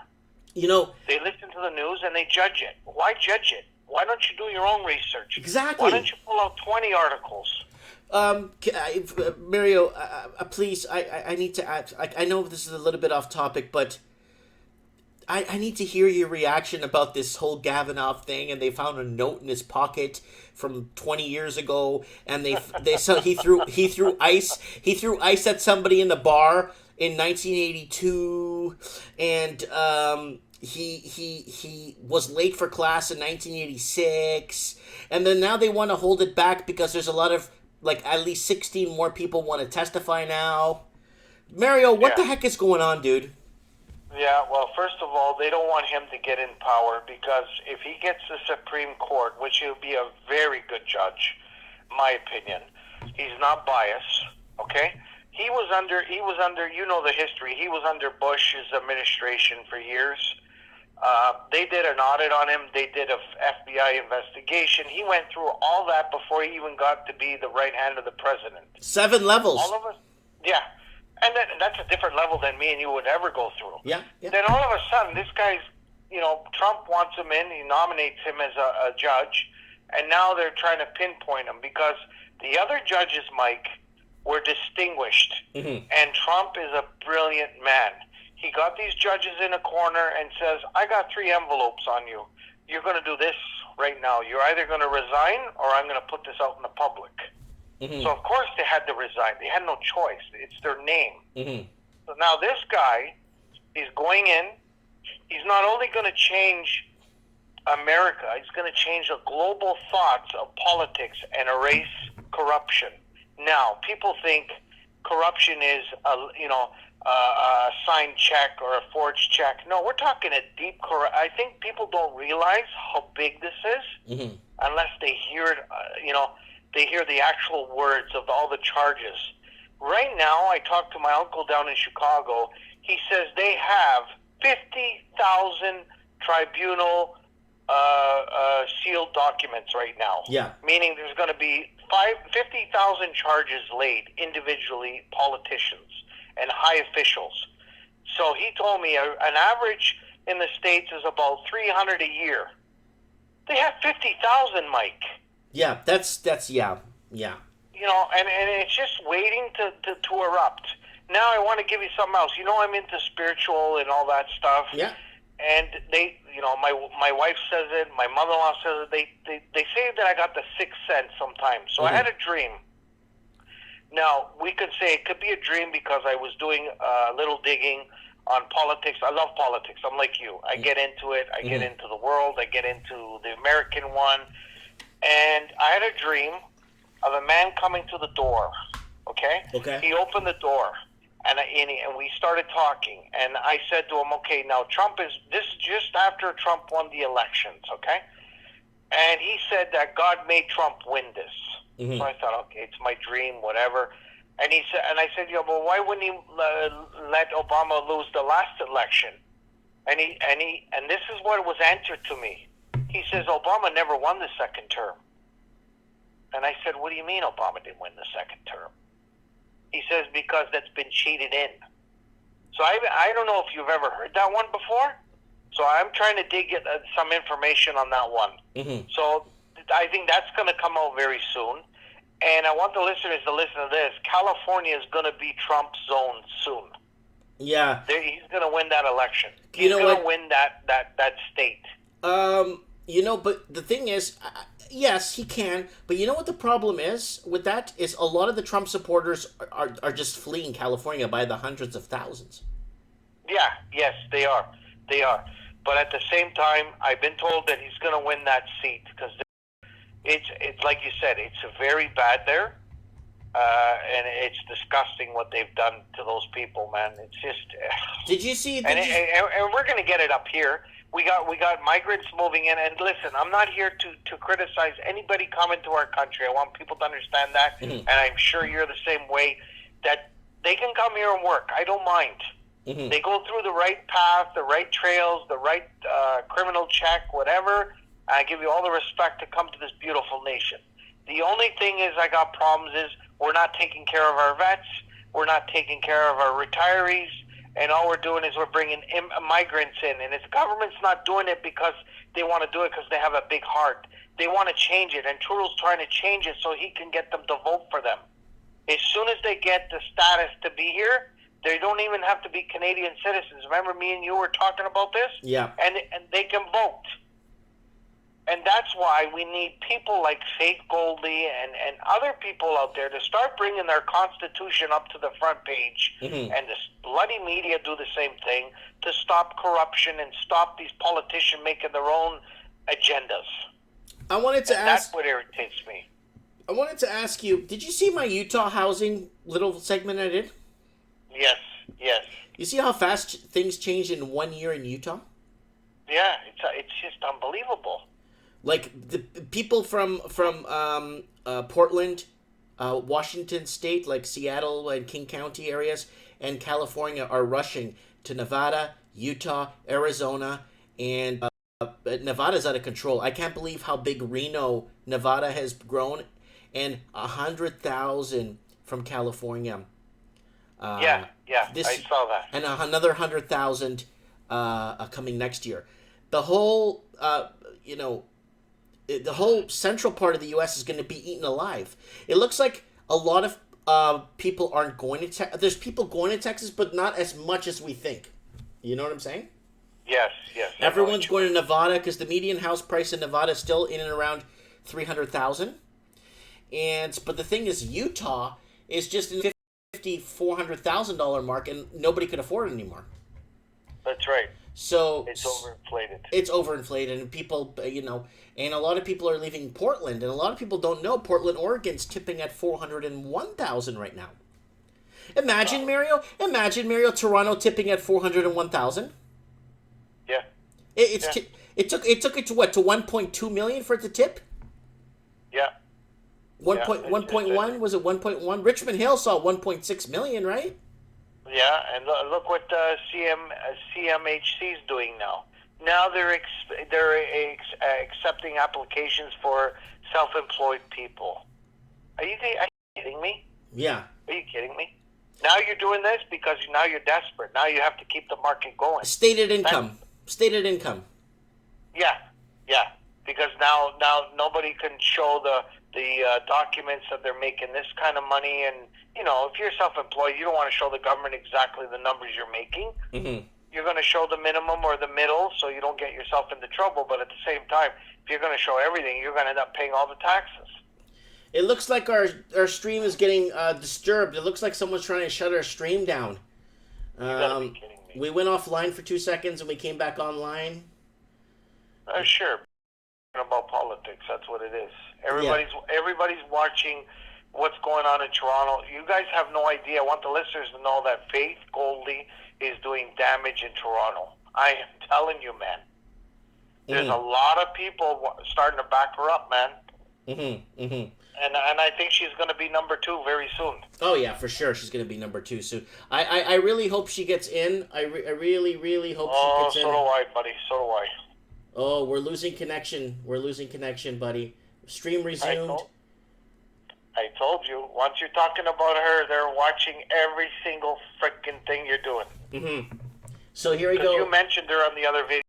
You know, they listen to the news and they judge it. Why judge it? Why don't you do your own research? Exactly. Why don't you pull out 20 articles? Mario, please, I need to add, I know this is a little bit off topic, but I need to hear your reaction about this whole Gavanov thing, and they found a note in his pocket from 20 years ago, and he threw ice at somebody in the bar in 1982, and he was late for class in 1986, and then now they want to hold it back because there's a lot of, like, at least 16 more people want to testify now. Mario, what the heck is going on, dude? Yeah, well, first of all, they don't want him to get in power, because if he gets the Supreme Court, which he'll be a very good judge, my opinion, he's not biased, okay? He was under, you know the history, he was under Bush's administration for years. They did an audit on him. They did a FBI investigation. He went through all that before he even got to be the right hand of the president. 7 levels. All of us, yeah. And that's a different level than me and you would ever go through. Yeah. Then all of a sudden, this guy's, you know, Trump wants him in. He nominates him as a judge. And now they're trying to pinpoint him because the other judges, Mike, were distinguished. Mm-hmm. And Trump is a brilliant man. He got these judges in a corner and says, I got 3 envelopes on you. You're going to do this right now. You're either going to resign or I'm going to put this out in the public. Mm-hmm. So, of course, they had to resign. They had no choice. It's their name. Mm-hmm. So now this guy, he's going in. He's not only going to change America, he's going to change the global thoughts of politics and erase corruption. Now, people think corruption is, a signed check or a forged check. No, we're talking a deep corruption. I think people don't realize how big this is Mm-hmm. unless they hear it, they hear the actual words of all the charges. Right now, I talked to my uncle down in Chicago. He says they have 50,000 tribunal sealed documents right now. Yeah. Meaning there's going to be 50,000 charges laid individually, politicians and high officials. So he told me an average in the States is about 300 a year. They have 50,000, Mike. Yeah, that's yeah. You know, and it's just waiting to erupt. Now I want to give you something else. You know, I'm into spiritual and all that stuff. Yeah. And they, you know, my wife says it, my mother-in-law says it. They say that I got the sixth sense sometimes. So I had a dream. Now, we could say it could be a dream because I was doing a little digging on politics. I love politics. I'm like you. I get into it. I get into the world. I get into the American one. And I had a dream of a man coming to the door. Okay? Okay. He opened the door. And we started talking, and I said to him, okay, now this is just after Trump won the elections, okay? And he said that God made Trump win this. So I thought, okay, it's my dream, whatever. And he said, and I said, yeah, well, why wouldn't he let Obama lose the last election? And this is what was answered to me. He says, Obama never won the second term. And I said, what do you mean Obama didn't win the second term? He says, because that's been cheated in. So I don't know if you've ever heard that one before. So I'm trying to dig some information on that one. So I think that's going to come out very soon. And I want the listeners to listen to this. California is going to be Trump's zone soon. Yeah. He's going to win that election. He's going to win that state. You know, but the thing is, yes, he can. But you know what the problem is with that? Is a lot of the Trump supporters are just fleeing California by the hundreds of thousands. Yeah, yes, they are. They are. But at the same time, I've been told that he's going to win that seat because it's like you said, it's very bad there. And it's disgusting what they've done to those people, man. It's just... Did you see... And we're going to get it up here. We got migrants moving in, and listen, I'm not here to criticize anybody coming to our country. I want people to understand that, and I'm sure you're the same way, that they can come here and work. I don't mind. They go through the right path, the right trails, the right criminal check, whatever. I give you all the respect to come to this beautiful nation. The only thing is I got problems is we're not taking care of our vets, we're not taking care of our retirees, and all we're doing is we're bringing migrants in. And the government's not doing it because they want to do it because they have a big heart. They want to change it, and Trudeau's trying to change it so he can get them to vote for them. As soon as they get the status to be here, they don't even have to be Canadian citizens. Remember me and you were talking about this? Yeah. And they can vote. And that's why we need people like Faith Goldie and other people out there to start bringing their Constitution up to the front page, and this bloody media do the same thing to stop corruption and stop these politicians making their own agendas. I wanted to ask... That's what irritates me. I wanted to ask you, did you see my Utah housing little segment I did? Yes, yes. You see how fast things changed in 1 year in Utah? Yeah, it's just unbelievable. Like the people from Portland, Washington State, like Seattle and King County areas, and California are rushing to Nevada, Utah, Arizona, and Nevada's out of control. I can't believe how big Reno, Nevada has grown, and 100,000 from California. I saw that. And another 100,000 coming next year. The whole, the whole central part of the U.S. is going to be eaten alive. It looks like a lot of people aren't going to Texas. There's people going to Texas, but not as much as we think. You know what I'm saying? Yes, yes. Everyone's going to Nevada because the median house price in Nevada is still in and around $300,000. But the thing is, Utah is just in the $400,000 mark, and nobody could afford it anymore. That's right. So it's overinflated. It's overinflated, and people, and a lot of people are leaving Portland, and a lot of people don't know Portland, Oregon's tipping at $401,000 right now. Imagine, Mario, Toronto tipping at $401,000. Yeah. It took it to what, to 1.2 million for it to tip? Yeah. 1.1 was it 1.1? Richmond Hill saw 1.6 million, right? Yeah, and look what CMHC is doing now. Now they're accepting applications for self-employed people. Are you kidding me? Yeah. Are you kidding me? Now you're doing this because now you're desperate. Now you have to keep the market going. Stated income. Stated income. Yeah. Because now nobody can show the documents that they're making this kind of money, and if you're self-employed, you don't want to show the government exactly the numbers you're making. Mm-hmm. You're going to show the minimum or the middle, so you don't get yourself into trouble. But at the same time, if you're going to show everything, you're going to end up paying all the taxes. It looks like our stream is getting disturbed. It looks like someone's trying to shut our stream down. You gotta be kidding me. We went offline for 2 seconds and we came back online. Sure. About politics, that's what it is. Everybody's watching what's going on in Toronto. You guys have no idea. I want the listeners to know that Faith Goldie is doing damage in Toronto. I am telling you, man. There's a lot of people starting to back her up, man. And I think she's going to be number 2 very soon. Oh yeah, for sure, she's going to be number 2 soon. I really hope she gets in. I really hope she gets in. So do I, buddy. So do I. Oh, we're losing connection. buddy. Stream resumed. I told you. Once you're talking about her, they're watching every single freaking thing you're doing. So here we go. You mentioned her on the other video.